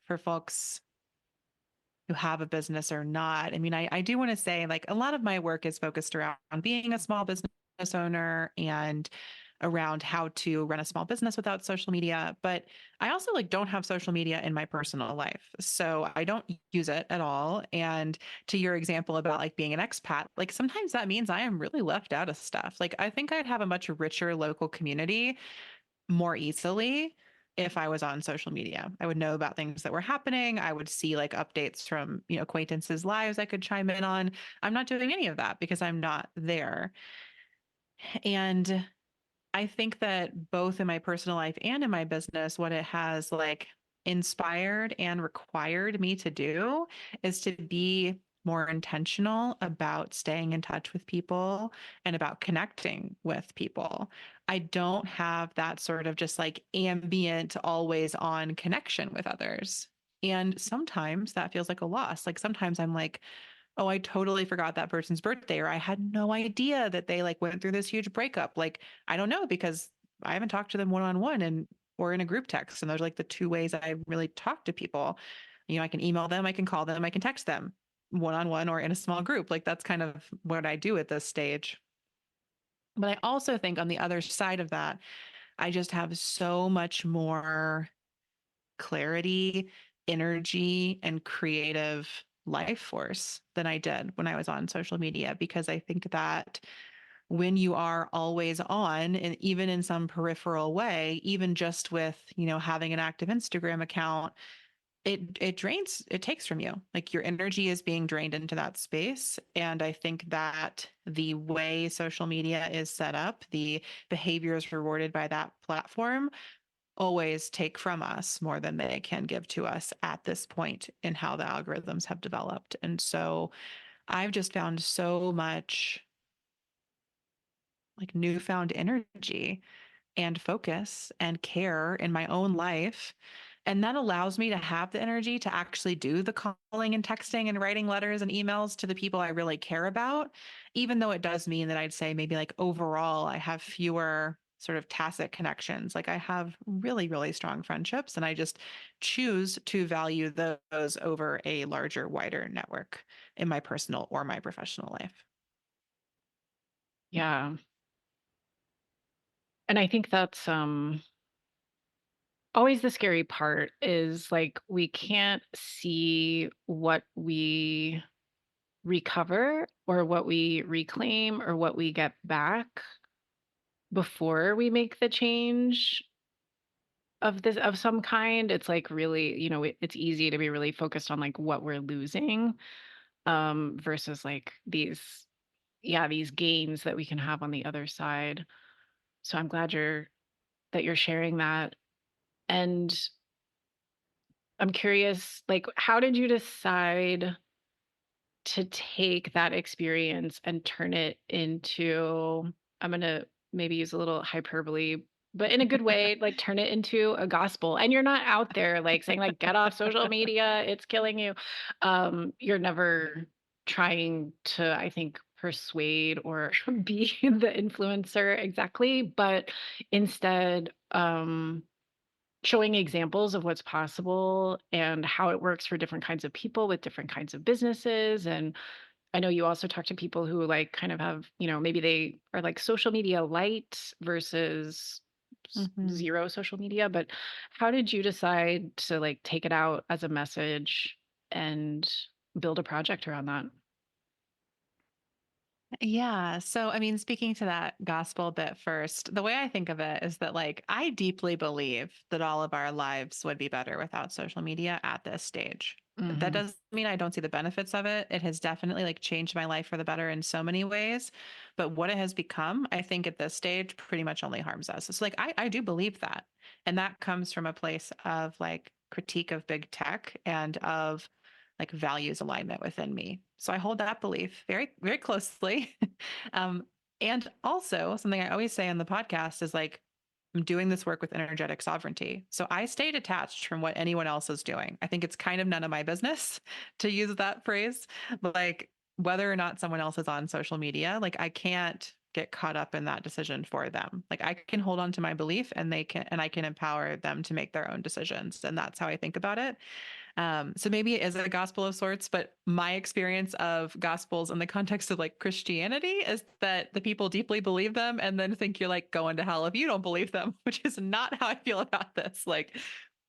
for folks who have a business or not. I mean, I do want to say like a lot of my work is focused around being a small business owner and around how to run a small business without social media. But I also like don't have social media in my personal life. So I don't use it at all. And to your example about like being an expat, like sometimes that means I am really left out of stuff. Like I think I'd have a much richer local community more easily if I was on social media. I would know about things that were happening. I would see like updates from, acquaintances' lives I could chime in on. I'm not doing any of that because I'm not there. And I think that both in my personal life and in my business, what it has like inspired and required me to do is to be more intentional about staying in touch with people and about connecting with people. I don't have that sort of just like ambient, always on connection with others. And sometimes that feels like a loss. Like sometimes I'm like, oh, I totally forgot that person's birthday, or I had no idea that they like went through this huge breakup. Like, I don't know because I haven't talked to them one on one and or in a group text. And those are like the two ways I really talk to people. I can email them, I can call them, I can text them one on one or in a small group. Like that's kind of what I do at this stage. But I also think on the other side of that, I just have so much more clarity, energy, and creative life force than I did when I was on social media because I think that when you are always on and even in some peripheral way, even just with, having an active Instagram account, it takes from you. Like your energy is being drained into that space. And I think that the way social media is set up, the behaviors rewarded by that platform always take from us more than they can give to us at this point in how the algorithms have developed. And so I've just found so much like newfound energy and focus and care in my own life. And that allows me to have the energy to actually do the calling and texting and writing letters and emails to the people I really care about, even though it does mean that I'd say maybe like overall I have fewer sort of tacit connections. Like I have really, really strong friendships and I just choose to value those over a larger, wider network in my personal or my professional life. Yeah. And I think that's always the scary part is like we can't see what we recover or what we reclaim or what we get back before we make the change of some kind. It's like really, it's easy to be really focused on like what we're losing versus like these gains that we can have on the other side. So I'm glad you're sharing that. And I'm curious, like, how did you decide to take that experience and turn it into, I'm gonna maybe use a little hyperbole, but in a good way, like turn it into a gospel. And you're not out there like saying like get off social media, it's killing you. You're never trying to, I think, persuade or be the influencer exactly, but instead showing examples of what's possible and how it works for different kinds of people with different kinds of businesses. And I know you also talk to people who like kind of have, maybe they are like social media light versus Mhm. zero social media, but how did you decide to like take it out as a message and build a project around that? Yeah. So, I mean, speaking to that gospel bit first, the way I think of it is that, like, I deeply believe that all of our lives would be better without social media at this stage. That Hmm. doesn't mean I don't see the benefits of it. It has definitely like changed my life for the better in so many ways. But what it has become, I think at this stage pretty much only harms us. So like I do believe that. And that comes from a place of like critique of big tech and of like values alignment within me. So I hold that belief very, very closely. um, and also, something I always say on the podcast is like, I'm doing this work with energetic sovereignty. So I stay detached from what anyone else is doing. I think it's kind of none of my business to use that phrase. Like, whether or not someone else is on social media, like, I can't get caught up in that decision for them. Like, I can hold on to my belief and I can empower them to make their own decisions. And that's how I think about it. So maybe it is a gospel of sorts, but my experience of gospels in the context of like Christianity is that the people deeply believe them and then think you're like going to hell if you don't believe them, which is not how I feel about this. Like, I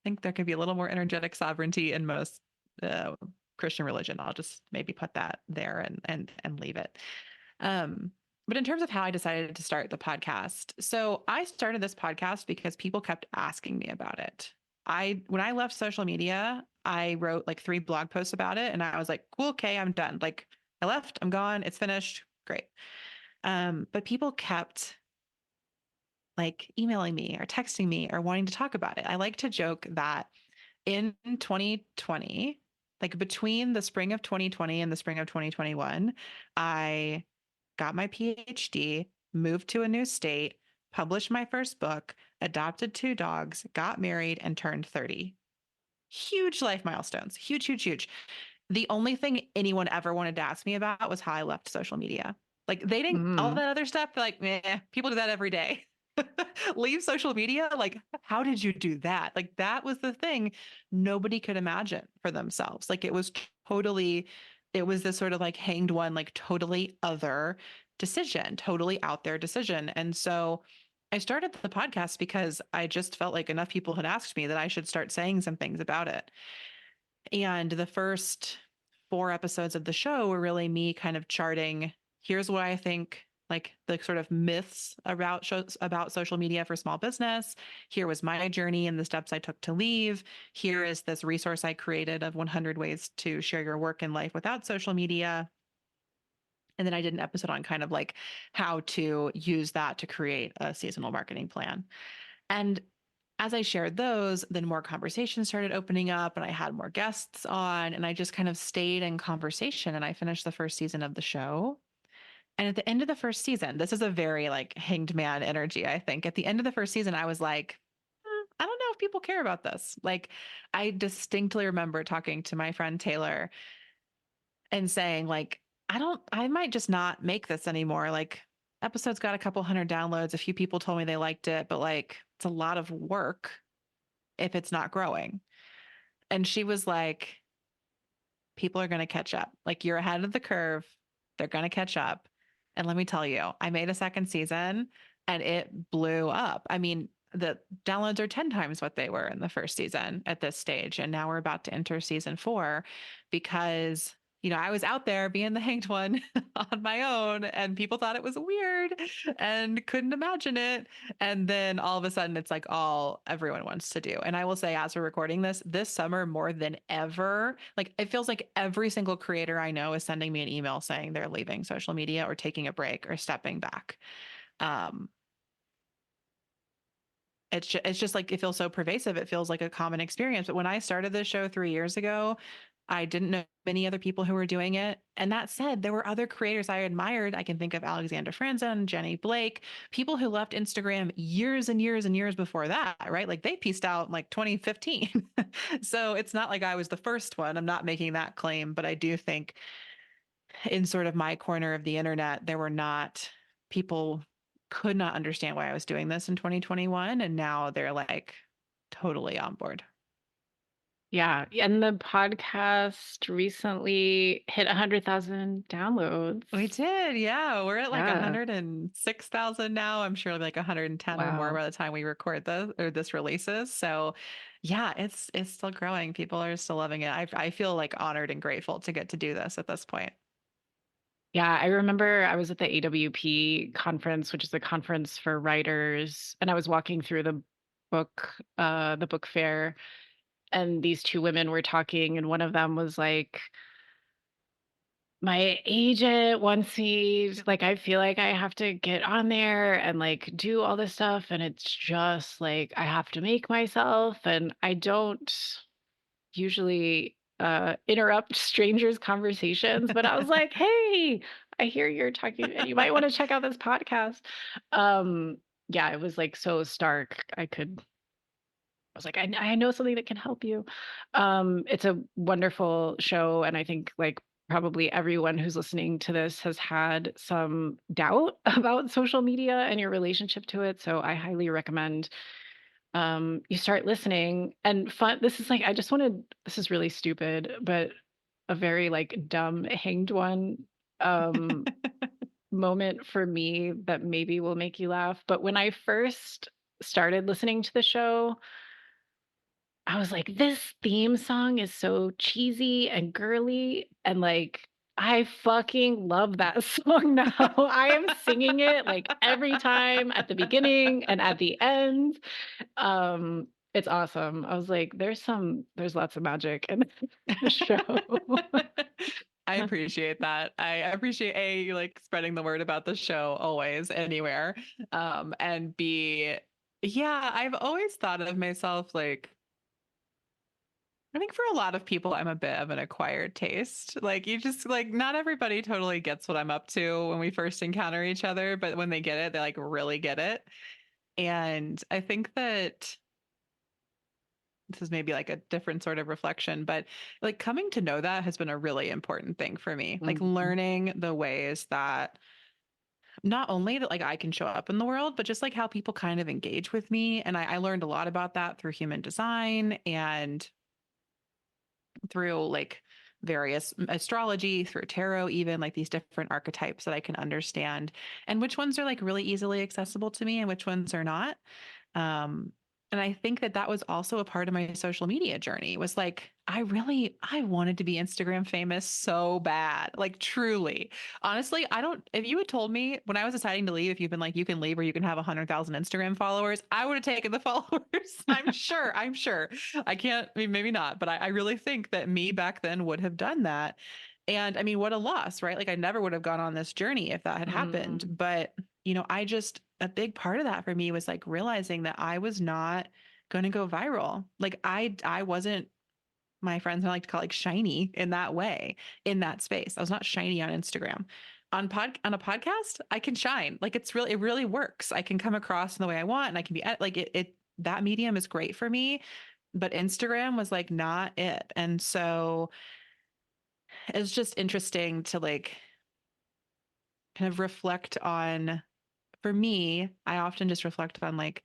think there could be a little more energetic sovereignty in most uh, Christian religion. I'll just maybe put that there and leave it. Um, but in terms of how I decided to start the podcast, so I started this podcast because people kept asking me about it. When I left social media, I wrote like 3 blog posts about it, and I was like, "Cool, okay, I'm done." Like, I left, I'm gone, it's finished, great. But people kept like emailing me or texting me or wanting to talk about it. I like to joke that in 2020, like between the spring of 2020 and the spring of 2021, I got my PhD, moved to a new state, published my first book, adopted 2 dogs, got married, and turned 30. Huge life milestones. Huge, huge, huge. The only thing anyone ever wanted to ask me about was how I left social media. Like they didn't, all Mm. that other stuff, like, meh, people do that every day. Leave social media? Like, how did you do that? Like, that was the thing nobody could imagine for themselves. Like, it was totally, it was this sort of like hanged one, like totally other decision, totally out there decision. And so I started the podcast because I just felt like enough people had asked me that I should start saying some things about it. And the first 4 episodes of the show were really me kind of charting here's what I think like the sort of myths about social media for small business. Here was my journey and the steps I took to leave. Here is this resource I created of 100 ways to share your work and life without social media. And then I did an episode on kind of like how to use that to create a seasonal marketing plan. And as I shared those, then more conversations started opening up and I had more guests on and I just kind of stayed in conversation and I finished the first season of the show. And at the end of the first season, this is a very like hanged man energy, I think. At the end of the first season, I was like, I don't know if people care about this. Like, I distinctly remember talking to my friend Taylor and saying, like, I might just not make this anymore. Like, episode's got a couple hundred downloads. A few people told me they liked it, but like, it's a lot of work if it's not growing. And she was like, people are going to catch up. Like you're ahead of the curve. They're going to catch up. And let me tell you, I made a second season and it blew up. I mean, the downloads are 10 times what they were in the first season at this stage. And now we're about to enter season 4 because, you know, I was out there being the hanged one on my own and people thought it was weird and couldn't imagine it. And then all of a sudden it's like all everyone wants to do. And I will say, as we're recording this summer more than ever, like it feels like every single creator I know is sending me an email saying they're leaving social media or taking a break or stepping back. Um, it's just like it feels so pervasive. It feels like a common experience. But when I started this show 3 years ago, I didn't know many other people who were doing it. And that said, there were other creators I admired. I can think of Alexandra Franzen, Jenny Blake, people who left Instagram years and years and years before that, right? Like they pieced out in like 2015. So it's not like I was the first one. I'm not making that claim, but I do think in sort of my corner of the internet, there were not people could not understand why I was doing this in 2021. And now they're like totally on board. Yeah, and the podcast recently hit 100,000 downloads. We did. Yeah. We're at like Yeah. 106,000 now. I'm sure like 110 or more Wow. by the time we record this releases. So yeah, it's still growing. People are still loving it. I feel like honored and grateful to get to do this at this point. Yeah, I remember I was at the AWP conference, which is a conference for writers, and I was walking through the book fair, and these 2 women were talking, and one of them was like, "My agent wants me like, I feel like I have to get on there and, like, do all this stuff, and it's just, like, I have to make myself, and I don't usually, interrupt strangers' conversations," but I was like, "Hey, I hear you're talking and you might wanna check out this podcast." Um, yeah, it was, like, so stark. I was like, I know something that can help you." It's a wonderful show, and I think, like, probably everyone who's listening to this has had some doubt about social media and your relationship to it, so I highly recommend you start listening and fun this is like I just wanted this is really stupid, but a very, like, dumb hanged one, um, moment for me that maybe will make you laugh, but when I first started listening to the show, I was like, "This theme song is so cheesy and girly," and, like, I fucking love that song now. I am singing it, like, every time at the beginning and at the end. It's awesome. I was like, there's lots of magic in the show." I appreciate that. I appreciate A, you like spreading the word about the show always, anywhere. And B, yeah, I've always thought of myself like I think for a lot of people, I'm a bit of an acquired taste. Like, you just like, not everybody totally gets what I'm up to when we first encounter each other, but when they get it, they like really get it. And I think that this is maybe like a different sort of reflection, but like coming to know that has been a really important thing for me. Like Mhm, learning the ways that not only that like I can show up in the world, but just like how people kind of engage with me. And I learned a lot about that through human design and through like various astrology, through tarot, even like these different archetypes that I can understand, and which ones are like really easily accessible to me and which ones are not. Um, and I think that that was also a part of my social media journey was like, I wanted to be Instagram famous so bad. Like truly, honestly, I don't, if you had told me when I was deciding to leave, if you've been like, you can leave or you can have 100,000 Instagram followers, I would have taken the followers. I'm sure. I can't, I mean, maybe not, but I really think that me back then would have done that. And I mean, what a loss, right? Like I never would have gone on this journey if that had happened. mm, But I just, a big part of that for me was like realizing that I was not going to go viral. Like I wasn't, my friends I like to call like shiny in that way, in that space. I was not shiny on Instagram. On a podcast, I can shine. Like it really works. I can come across in the way I want and I can be like it that medium is great for me, but Instagram was like not it. And so it's just interesting to like kind of reflect on for me, I often just reflect on like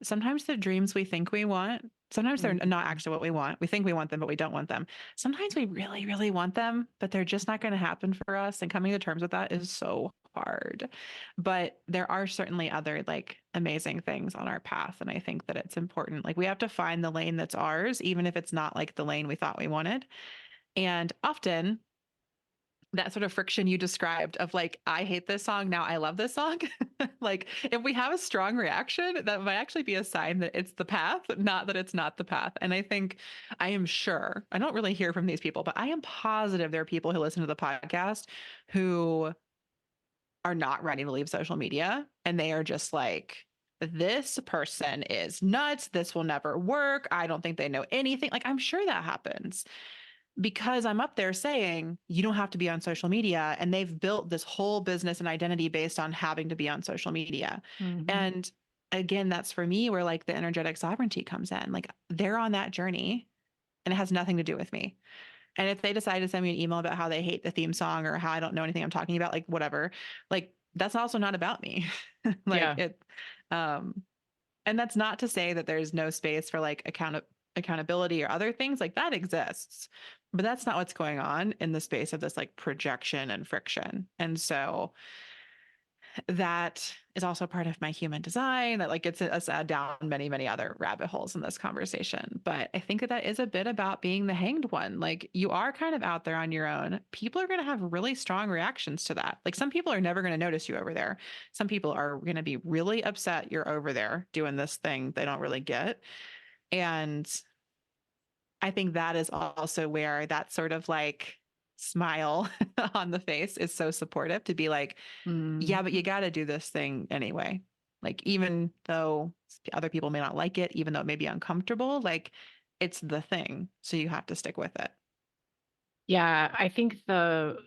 sometimes the dreams we think we want, sometimes they're not mhm. actually what we want. We think we want them, but we don't want them. Sometimes we really, really want them, but they're just not going to happen for us. And coming to terms with that is so hard. But there are certainly other like amazing things on our path. And I think that it's important. Like we have to find the lane that's ours, even if it's not like the lane we thought we wanted. And often that sort of friction you described of like, I hate this song, now I love this song. Like, if we have a strong reaction, that might actually be a sign that it's the path, not that it's not the path. And I think I am sure, I don't really hear from these people, but I am positive there are people who listen to the podcast who are not ready to leave social media. And they are just like, this person is nuts. This will never work. I don't think they know anything. Like, I'm sure that happens because I'm up there saying you don't have to be on social media. And they've built this whole business and identity based on having to be on social media. Mhm. And again, that's for me where like the energetic sovereignty comes in. Like they're on that journey and it has nothing to do with me. And if they decide to send me an email about how they hate the theme song or how I don't know anything I'm talking about, like whatever, like that's also not about me. Like Yeah. it, um, and that's not to say that there's no space for like accountability or other things like that exists. But that's not what's going on in the space of this like projection and friction. And so that is also part of my human design that like gets us down many, many other rabbit holes in this conversation. But I think that that is a bit about being the hanged one. Like you are kind of out there on your own. People are going to have really strong reactions to that. Like some people are never going to notice you over there. Some people are going to be really upset you're over there doing this thing they don't really get. And I think that is also where that sort of like smile on the face is so supportive to be like, yeah, but you Mhm. got to do this thing anyway. Like, even though other people may not like it, even though it may be uncomfortable, like it's the thing. So you have to stick with it. Yeah, I think that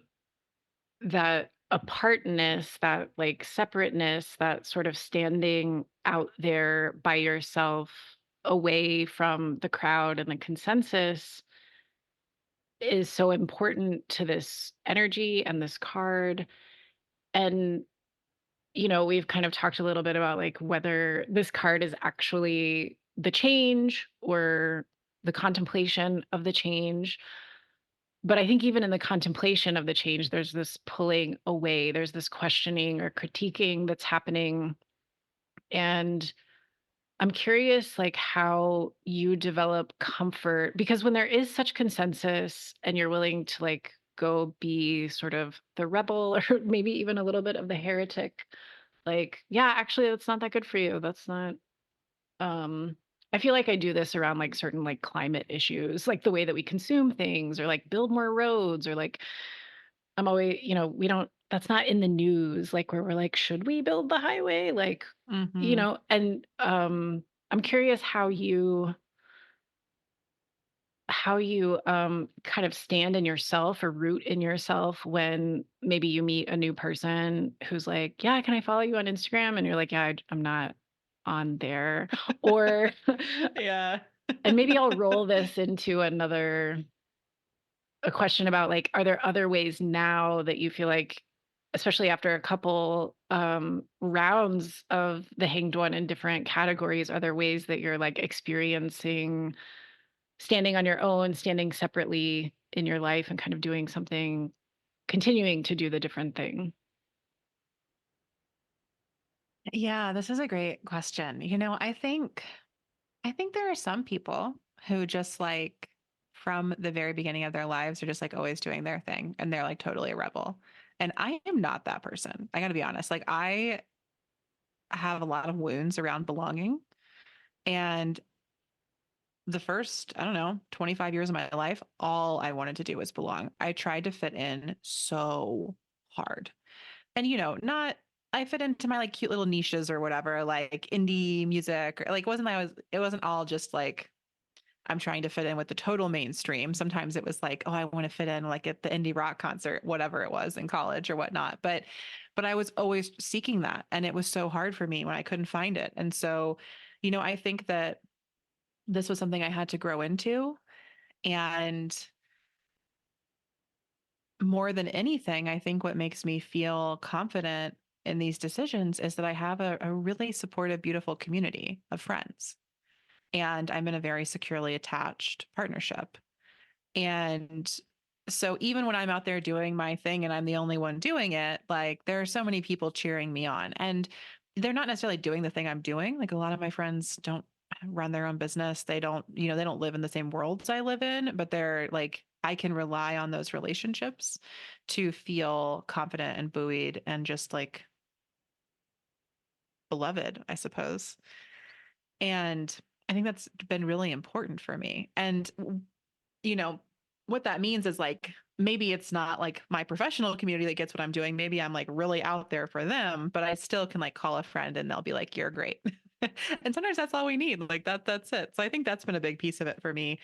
apartness, that, like, separateness, that sort of standing out there by yourself, away from the crowd and the consensus is so important to this energy and this card, and, we've kind of talked a little bit about, like, whether this card is actually the change or the contemplation of the change. But I think even in the contemplation of the change, there's this pulling away, there's this questioning or critiquing that's happening. And I'm curious, like, how you develop comfort because when there is such consensus and you're willing to, like, go be sort of the rebel or maybe even a little bit of the heretic, like, yeah, actually, that's not that good for you. That's not, um, I feel like I do this around like certain like climate issues, like the way that we consume things or like build more roads or like I'm always, we don't, that's not in the news, like where we're like, should we build the highway? Like, Hmm. and I'm curious how you kind of stand in yourself or root in yourself when maybe you meet a new person who's like, yeah, can I follow you on Instagram? And you're like, yeah, I'm not on there. Or Yeah. and maybe I'll roll this into a question about, like, are there other ways now that you feel like, especially after a couple, rounds of the Hanged One in different categories, are there ways that you're, like, experiencing standing on your own, standing separately in your life and kind of doing something continuing to do the different thing? Yeah, this is a great question. I think there are some people who just like from the very beginning of their lives are just like always doing their thing and they're like totally a rebel. And I am not that person. I got to be honest. Like I have a lot of wounds around belonging. And the first, I don't know, 25 years of my life, all I wanted to do was belong. I tried to fit in so hard. And not I fit into my like cute little niches or whatever, like indie music or like it wasn't all just like I'm trying to fit in with the total mainstream. Sometimes it was like, oh, I want to fit in like at the indie rock concert, whatever it was in college or whatnot. But I was always seeking that. And it was so hard for me when I couldn't find it. And so, I think that this was something I had to grow into. And more than anything, I think what makes me feel confident in these decisions is that I have a really supportive, beautiful community of friends. And I'm in a very securely attached partnership. And so even when I'm out there doing my thing and I'm the only one doing it, like there are so many people cheering me on. And they're not necessarily doing the thing I'm doing. Like a lot of my friends don't run their own business. They don't live in the same worlds I live in, but they're like, I can rely on those relationships to feel confident and buoyed and just like beloved, I suppose. And I think that's been really important for me. And you know, what that means is like maybe it's not like my professional community that gets what I'm doing. Maybe I'm like really out there for them, but I still can like call a friend and they'll be like, "You're great." And sometimes that's all we need. Like that's it. So I think that's been a big piece of it for me.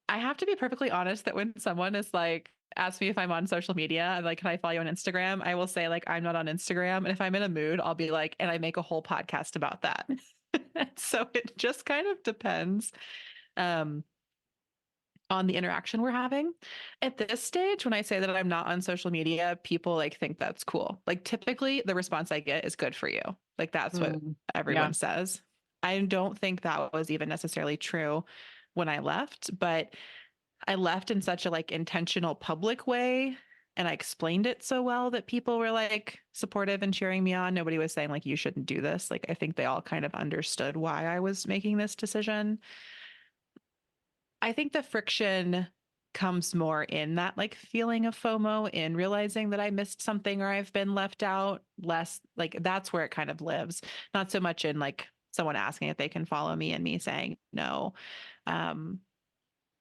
I have to be perfectly honest that when someone is like ask me if I'm on social media, I'm like, "Can I follow you on Instagram?" I will say like I'm not on Instagram, and if I'm in a mood, I'll be like, and I make a whole podcast about that. So it just kind of depends. Um, on the interaction we're having. At this stage, when I say that I'm not on social media, people like think that's cool. Like typically the response I get is good for you. Like that's what Mm, yeah. everyone says. I don't think that was even necessarily true when I left, but I left in such a like intentional public way and I explained it so well that people were like supportive and cheering me on. Nobody was saying like you shouldn't do this. Like I think they all kind of understood why I was making this decision. I think the friction comes more in that like feeling of FOMO in realizing that I missed something or I've been left out, less like that's where it kind of lives, not so much in like someone asking if they can follow me and me saying no. Um,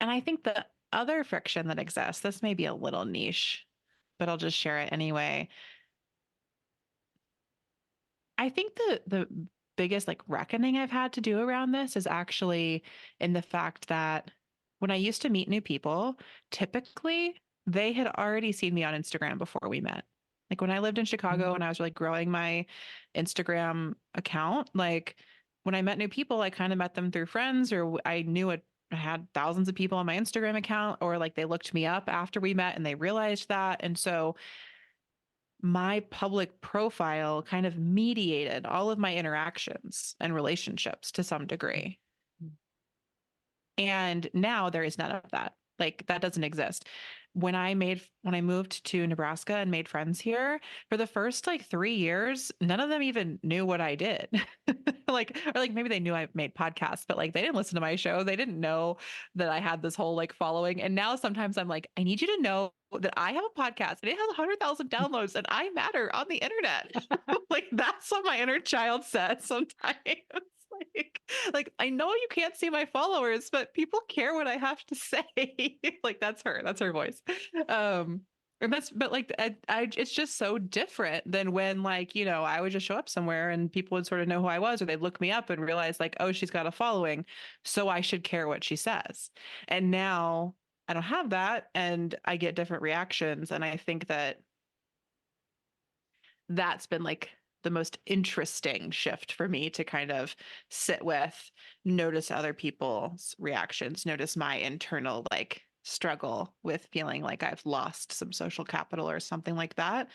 and I think the other friction that exists, this may be a little niche, but I'll just share it anyway. I think the biggest like reckoning I've had to do around this is actually in the fact that when I used to meet new people, typically they had already seen me on Instagram before we met. Like when I lived in Chicago and I was really growing my Instagram account, like when I met new people, I kind of met them through friends or I knew it. I had thousands of people on my Instagram account, or like they looked me up after we met and they realized that. And so my public profile kind of mediated all of my interactions and relationships to some degree. And now there is none of that. Like that doesn't exist. When I moved to Nebraska and made friends here, for the first like 3 years, none of them even knew what I did. Or like maybe they knew I made podcasts, but like they didn't listen to my show. They didn't know that I had this whole like following. And now sometimes I'm like, I need you to know that I have a podcast and it has 100,000 downloads and I matter on the internet. Like that's what my inner child says sometimes. like like I know you can't see my followers, but people care what I have to say. Like that's her voice. um and that's but like it's just so different than when like I would just show up somewhere and people would sort of know who I was, or they'd look me up and realize like, oh, she's got a following, so I should care what she says. And now I don't have that, and I get different reactions, and I think that's been like the most interesting shift for me to kind of sit with, notice other people's reactions, notice my internal like struggle with feeling like I've lost some social capital or something like that.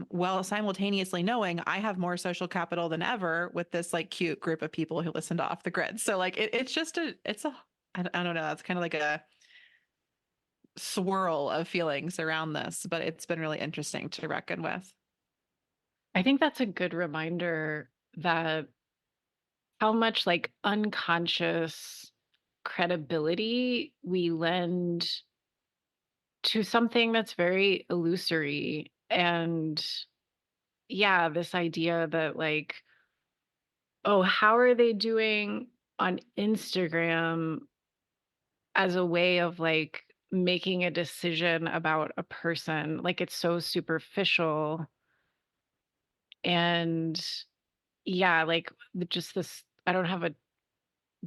While simultaneously knowing I have more social capital than ever with this like cute group of people who listen to Off the Grid. So like it's just I don't know. It's kind of like a swirl of feelings around this, but it's been really interesting to reckon with. I think that's a good reminder that how much like unconscious credibility we lend to something that's very illusory. And yeah, this idea that like, oh, how are they doing on Instagram as a way of like making a decision about a person? Like it's so superficial. And yeah, like just this, I don't have a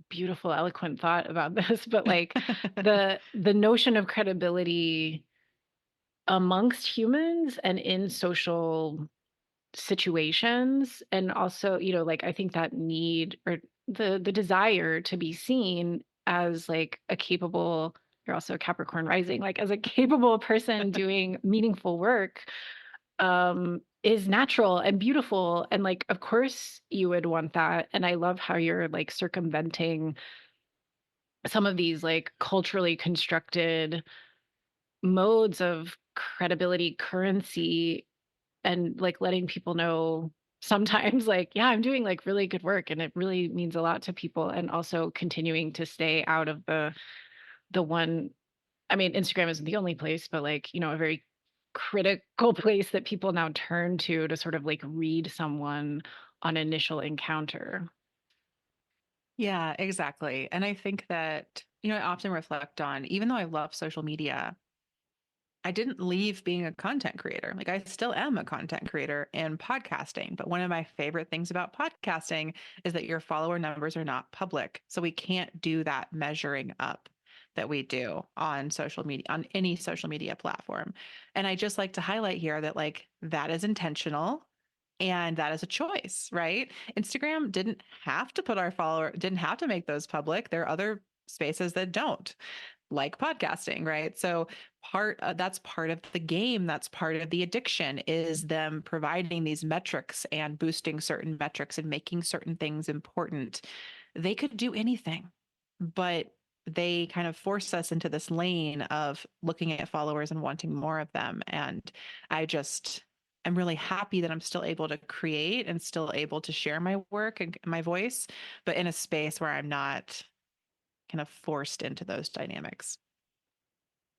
beautiful, eloquent thought about this, but like the notion of credibility amongst humans and in social situations, and also, like I think that need or the desire to be seen as like a capable, you're also a Capricorn rising, like as a capable person doing meaningful work, is natural and beautiful. And like, of course you would want that. And I love how you're like circumventing some of these like culturally constructed modes of credibility currency, and like letting people know sometimes like, yeah, I'm doing like really good work and it really means a lot to people, and also continuing to stay out of the one, I mean, Instagram isn't the only place, but like, a very critical place that people now turn to sort of like read someone on initial encounter. Yeah, exactly. And I think that, I often reflect on, even though I love social media, I didn't leave being a content creator. Like I still am a content creator in podcasting. But one of my favorite things about podcasting is that your follower numbers are not public. So we can't do that measuring up that we do on social media, on any social media platform. And I just like to highlight here that like that is intentional. And that is a choice, right? Instagram didn't have to make those public. There are other spaces that don't, like podcasting, right? So that's part of the game. That's part of the addiction, is them providing these metrics and boosting certain metrics and making certain things important. They could do anything, but they kind of force us into this lane of looking at followers and wanting more of them. And I'm really happy that I'm still able to create and still able to share my work and my voice, but in a space where I'm not kind of forced into those dynamics.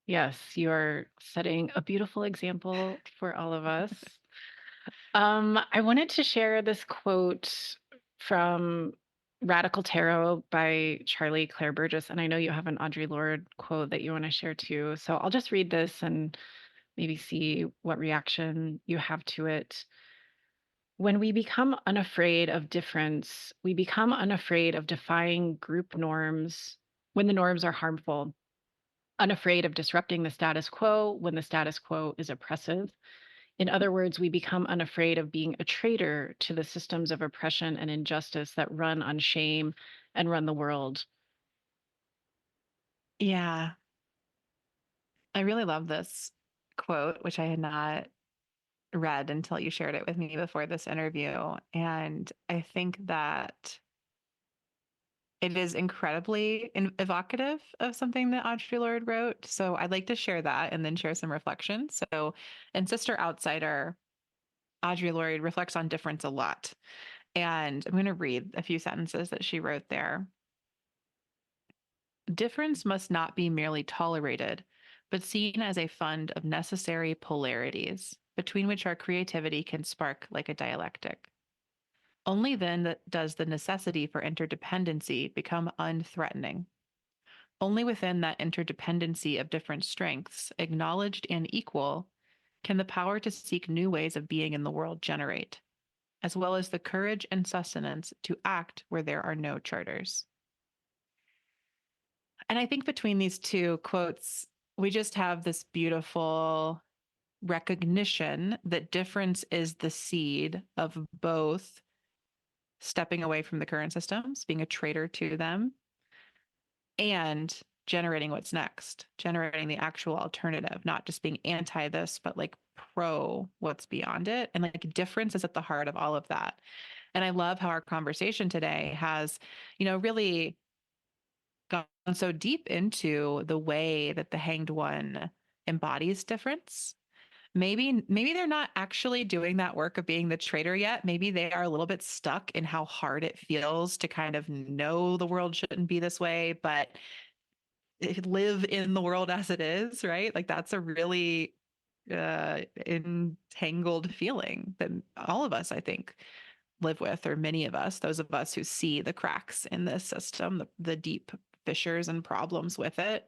Yes, you're setting a beautiful example for all of us. I wanted to share this quote from Radical Tarot by Charlie Claire Burgess, and I know you have an Audre Lorde quote that you want to share too. So I'll just read this and maybe see what reaction you have to it. When we become unafraid of difference, we become unafraid of defying group norms when the norms are harmful, unafraid of disrupting the status quo when the status quo is oppressive. In other words, we become unafraid of being a traitor to the systems of oppression and injustice that run on shame and run the world. Yeah, I really love this quote, which I had not read until you shared it with me before this interview. And I think that It is incredibly evocative of something that Audre Lorde wrote. So I'd like to share that and then share some reflections. So in Sister Outsider, Audre Lorde reflects on difference a lot. And I'm going to read a few sentences that she wrote there. Difference must not be merely tolerated, but seen as a fund of necessary polarities, between which our creativity can spark like a dialectic. Only then does the necessity for interdependency become unthreatening. Only within that interdependency of different strengths, acknowledged and equal, can the power to seek new ways of being in the world generate, as well as the courage and sustenance to act where there are no charters. And I think between these two quotes, we just have this beautiful recognition that difference is the seed of both stepping away from the current systems, being a traitor to them, and generating what's next, generating the actual alternative, not just being anti this, but like pro what's beyond it. And like difference is at the heart of all of that. And I love how our conversation today has, really gone so deep into the way that the hanged one embodies difference. Maybe they're not actually doing that work of being the traitor yet. Maybe they are a little bit stuck in how hard it feels to kind of know the world shouldn't be this way, but live in the world as it is, right? Like that's a really entangled feeling that all of us, I think, live with, or many of us, those of us who see the cracks in this system, the deep fissures and problems with it.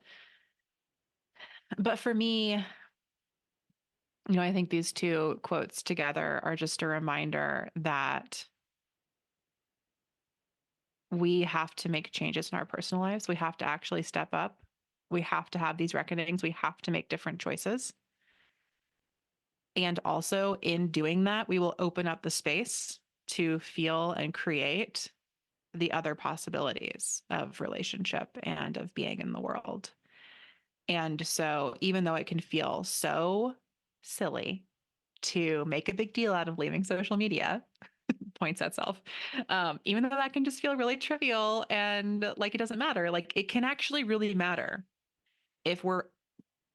But for me, I think these two quotes together are just a reminder that we have to make changes in our personal lives. We have to actually step up. We have to have these reckonings. We have to make different choices. And also, in doing that, we will open up the space to feel and create the other possibilities of relationship and of being in the world. And so, even though it can feel so silly to make a big deal out of leaving social media, points at self, even though that can just feel really trivial and like it doesn't matter, like it can actually really matter if we're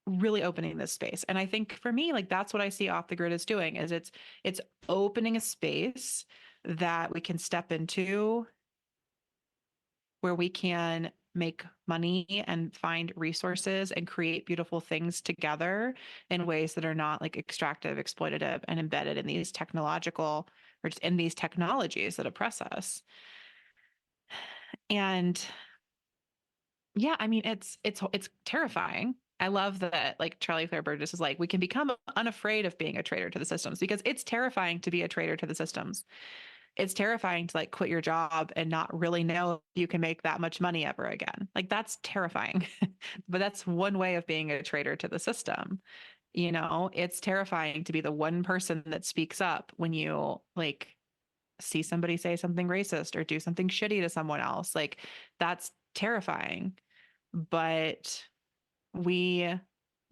really opening this space. And I think for me, like that's what I see Off the Grid is doing, is it's opening a space that we can step into where we can make money and find resources and create beautiful things together in ways that are not like extractive, exploitative, and embedded in these technological or just in these technologies that oppress us. And yeah, I mean, it's terrifying. I love that like Charlie Claire Burgess is like, we can become unafraid of being a traitor to the systems, because it's terrifying to be a traitor to the systems. It's terrifying to like quit your job and not really know if you can make that much money ever again. Like that's terrifying. But that's one way of being a traitor to the system. It's terrifying to be the one person that speaks up when you like see somebody say something racist or do something shitty to someone else. Like that's terrifying. But we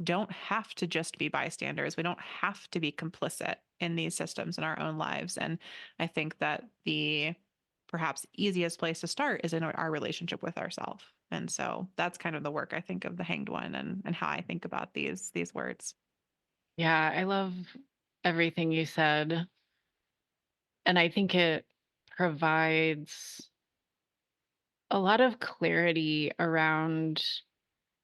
don't have to just be bystanders. We don't have to be complicit in these systems in our own lives. And I think that the perhaps easiest place to start is in our relationship with ourselves. And so that's kind of the work I think of the hanged one, and how I think about these words. Yeah, I love everything you said. And I think it provides a lot of clarity around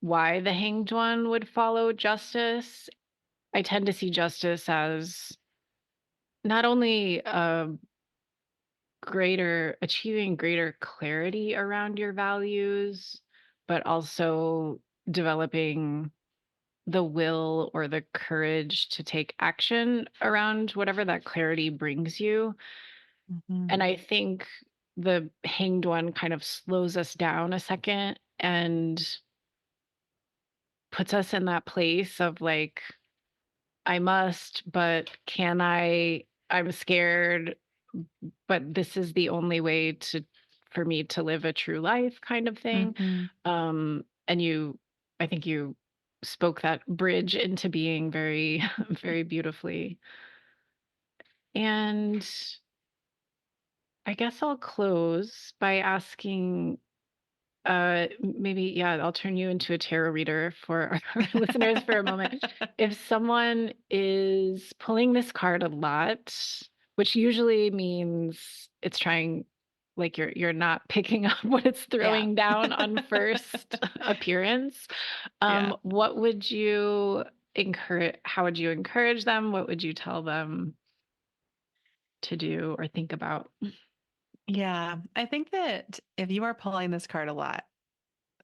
why the hanged one would follow justice. I tend to see justice as not only achieving greater clarity around your values, but also developing the will or the courage to take action around whatever that clarity brings you. Mm-hmm. And I think the hanged one kind of slows us down a second and puts us in that place of like, I must, but can I? I'm scared, but this is the only way for me to live a true life kind of thing. Mm-hmm. And I think you spoke that bridge into being very, very beautifully. And I guess I'll close by asking, Maybe, yeah, I'll turn you into a tarot reader for our listeners for a moment. If someone is pulling this card a lot, which usually means it's trying, like you're not picking up what it's Yeah. throwing down on first appearance, Yeah. what would you encourage? How would you encourage them? What would you tell them to do or think about? Yeah. I think that if you are pulling this card a lot,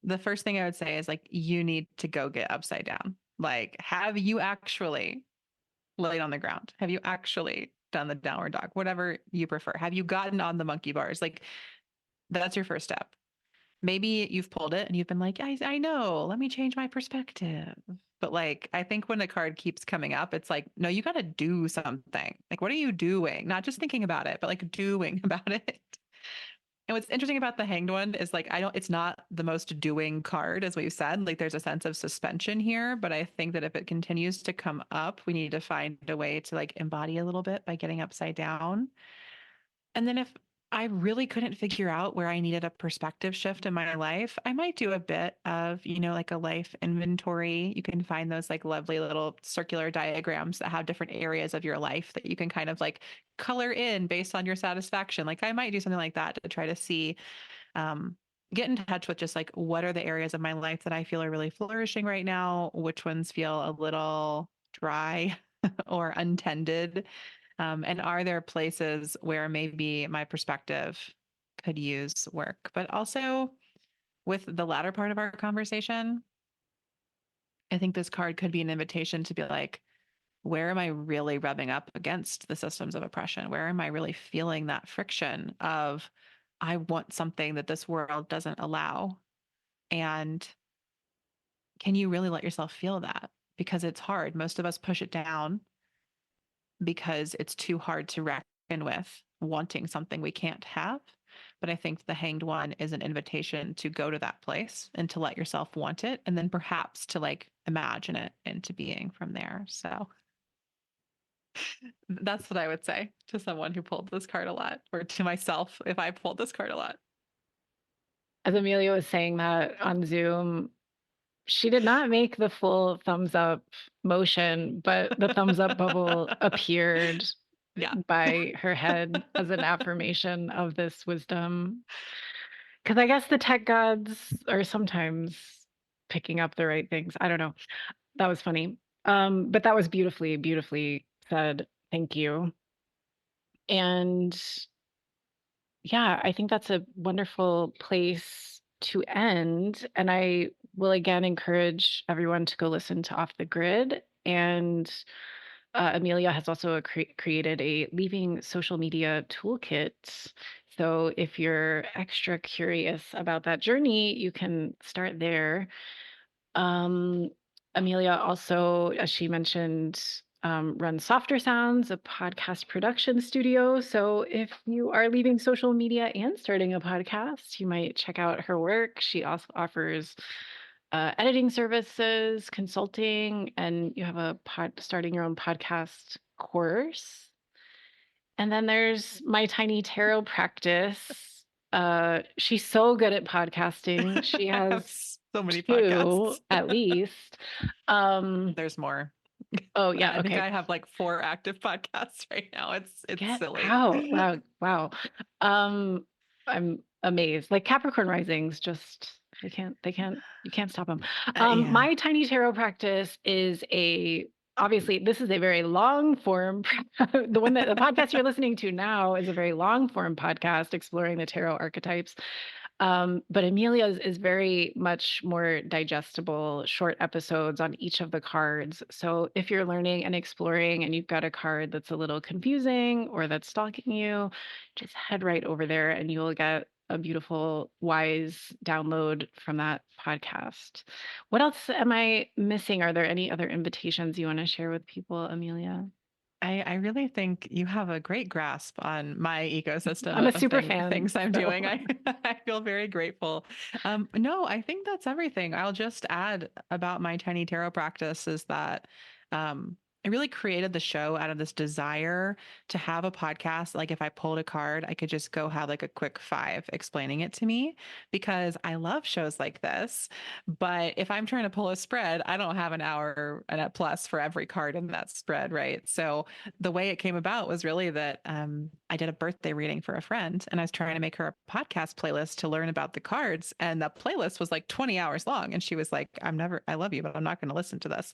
the first thing I would say is like, you need to go get upside down. Like, have you actually laid on the ground? Have you actually done the downward dog? Whatever you prefer. Have you gotten on the monkey bars? Like, that's your first step. Maybe you've pulled it and you've been like, I know, let me change my perspective. But like, I think when a card keeps coming up, it's like, no, you got to do something. Like, what are you doing? Not just thinking about it, but like doing about it. And what's interesting about the hanged one is like, it's not the most doing card, as we've said. Like, there's a sense of suspension here. But I think that if it continues to come up, we need to find a way to like embody a little bit by getting upside down. And then if I really couldn't figure out where I needed a perspective shift in my life, I might do a bit of, like a life inventory. You can find those like lovely little circular diagrams that have different areas of your life that you can kind of like color in based on your satisfaction. Like I might do something like that to try to see, um, get in touch with just like what are the areas of my life that I feel are really flourishing right now, which ones feel a little dry or untended, and are there places where maybe my perspective could use work? But also with the latter part of our conversation, I think this card could be an invitation to be like, where am I really rubbing up against the systems of oppression? Where am I really feeling that friction of, I want something that this world doesn't allow? And can you really let yourself feel that? Because it's hard. Most of us push it down because it's too hard to reckon with wanting something we can't have. But I think the hanged one is an invitation to go to that place and to let yourself want it, and then perhaps to like imagine it into being from there. So that's what I would say to someone who pulled this card a lot, or to myself if I pulled this card a lot. As Amelia was saying that on Zoom, she did not make the full thumbs up motion, but the thumbs up bubble appeared Yeah. by her head as an affirmation of this wisdom. Because I guess the tech gods are sometimes picking up the right things. I don't know. That was funny. But that was beautifully, beautifully said. Thank you. And yeah, I think that's a wonderful place to end. And I will again encourage everyone to go listen to Off the Grid. And Amelia has also created a leaving social media toolkit. So if you're extra curious about that journey, you can start there. Um, Amelia also, as she mentioned, runs Softer Sounds, a podcast production studio. So if you are leaving social media and starting a podcast, you might check out her work. She also offers editing services, consulting, and you have a starting your own podcast course. And then there's My Tiny Tarot practice. She's so good at podcasting. She I have has so many 2 podcasts. at least. Um, There's more. oh, yeah, I think okay. I have like 4 active podcasts right now. It's Get silly. out. Wow, wow. Um, I'm amazed. Like Capricorn risings, just you can't stop them. Yeah. My tiny tarot practice is obviously this is a very long form. The podcast you're listening to now is a very long form podcast exploring the tarot archetypes. But Amelia's is very much more digestible, short episodes on each of the cards. So if you're learning and exploring and you've got a card that's a little confusing or that's stalking you, just head right over there and you'll get a beautiful, wise download from that podcast. What else am I missing? Are there any other invitations you want to share with people, Amelia? I really think you have a great grasp on my ecosystem I'm a of super fan. things I'm So doing. I feel very grateful. No, I think that's everything. I'll just add about my tiny tarot practice is that, I really created the show out of this desire to have a podcast. Like if I pulled a card, I could just go have like a quick five explaining it to me because I love shows like this. But if I'm trying to pull a spread, I don't have an hour and a plus for every card in that spread, right? So the way it came about was really that I did a birthday reading for a friend and I was trying to make her a podcast playlist to learn about the cards. And the playlist was like 20 hours long. And she was like, I love you, but I'm not going to listen to this.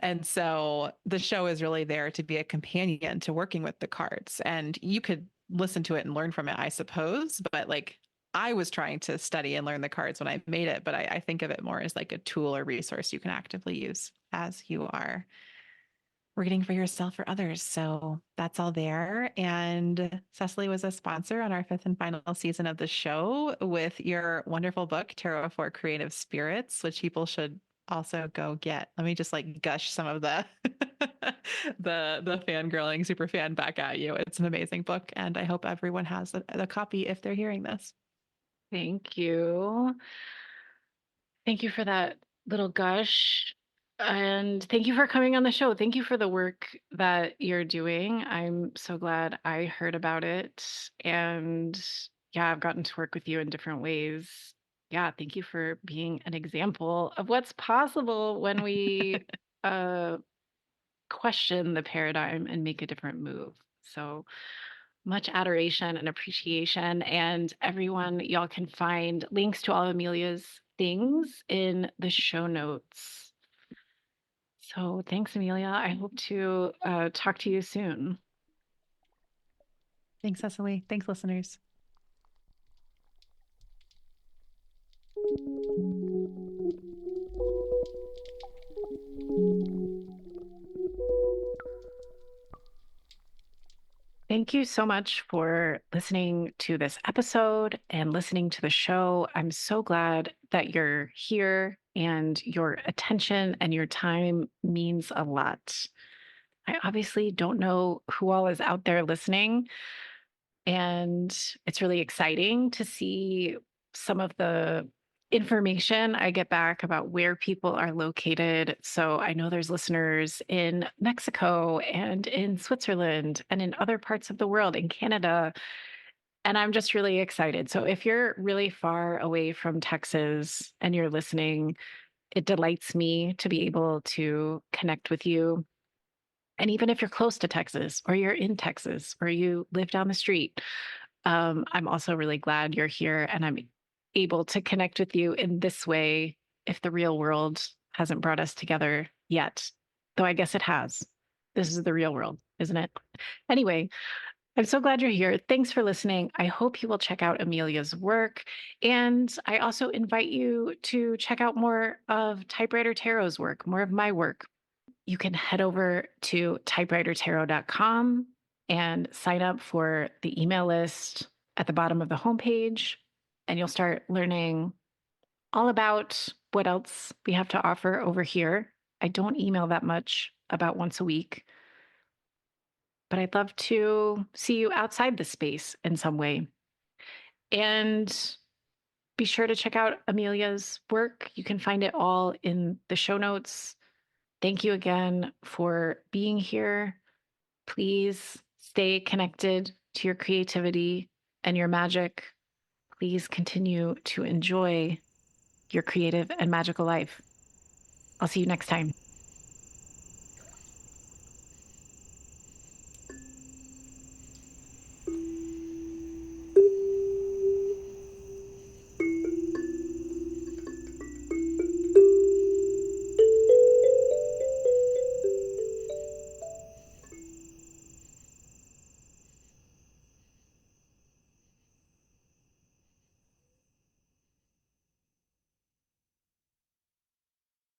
And so the show is really there to be a companion to working with the cards. And you could listen to it and learn from it, I suppose. But like I was trying to study and learn the cards when I made it, but I think of it more as like a tool or resource you can actively use as you are reading for yourself or others. So that's all there. And Cecily was a sponsor on our fifth and final season of the show with your wonderful book, Tarot for Creative Spirits, which people should also go get. Let me just like gush some of the the fangirling super fan back at you. It's an amazing book, and I hope everyone has a copy if they're hearing this. Thank you. Thank you for that little gush. And thank you for coming on the show. Thank you for the work that you're doing. I'm so glad I heard about it. And yeah, I've gotten to work with you in different ways. Yeah, thank you for being an example of what's possible when we uh, question the paradigm and make a different move. So much adoration and appreciation. And everyone, y'all can find links to all of Amelia's things in the show notes. So thanks, Amelia. I hope to talk to you soon. Thanks, Cecily. Thanks, listeners. Thank you so much for listening to this episode and listening to the show. I'm so glad that you're here and your attention and your time means a lot. I obviously don't know who all is out there listening, and it's really exciting to see some of the information I get back about where people are located. So I know there's listeners in Mexico and in Switzerland and in other parts of the world, in Canada. And I'm just really excited. So if you're really far away from Texas and you're listening, it delights me to be able to connect with you. And even if you're close to Texas or you're in Texas or you live down the street, I'm also really glad you're here and I'm able to connect with you in this way if the real world hasn't brought us together yet. Though I guess it has. This is the real world, isn't it? Anyway, I'm so glad you're here. Thanks for listening. I hope you will check out Amelia's work. And I also invite you to check out more of Typewriter Tarot's work, more of my work. You can head over to typewritertarot.com and sign up for the email list at the bottom of the homepage, and you'll start learning all about what else we have to offer over here. I don't email that much, about once a week, but I'd love to see you outside the space in some way. And be sure to check out Amelia's work. You can find it all in the show notes. Thank you again for being here. Please stay connected to your creativity and your magic. Please continue to enjoy your creative and magical life. I'll see you next time.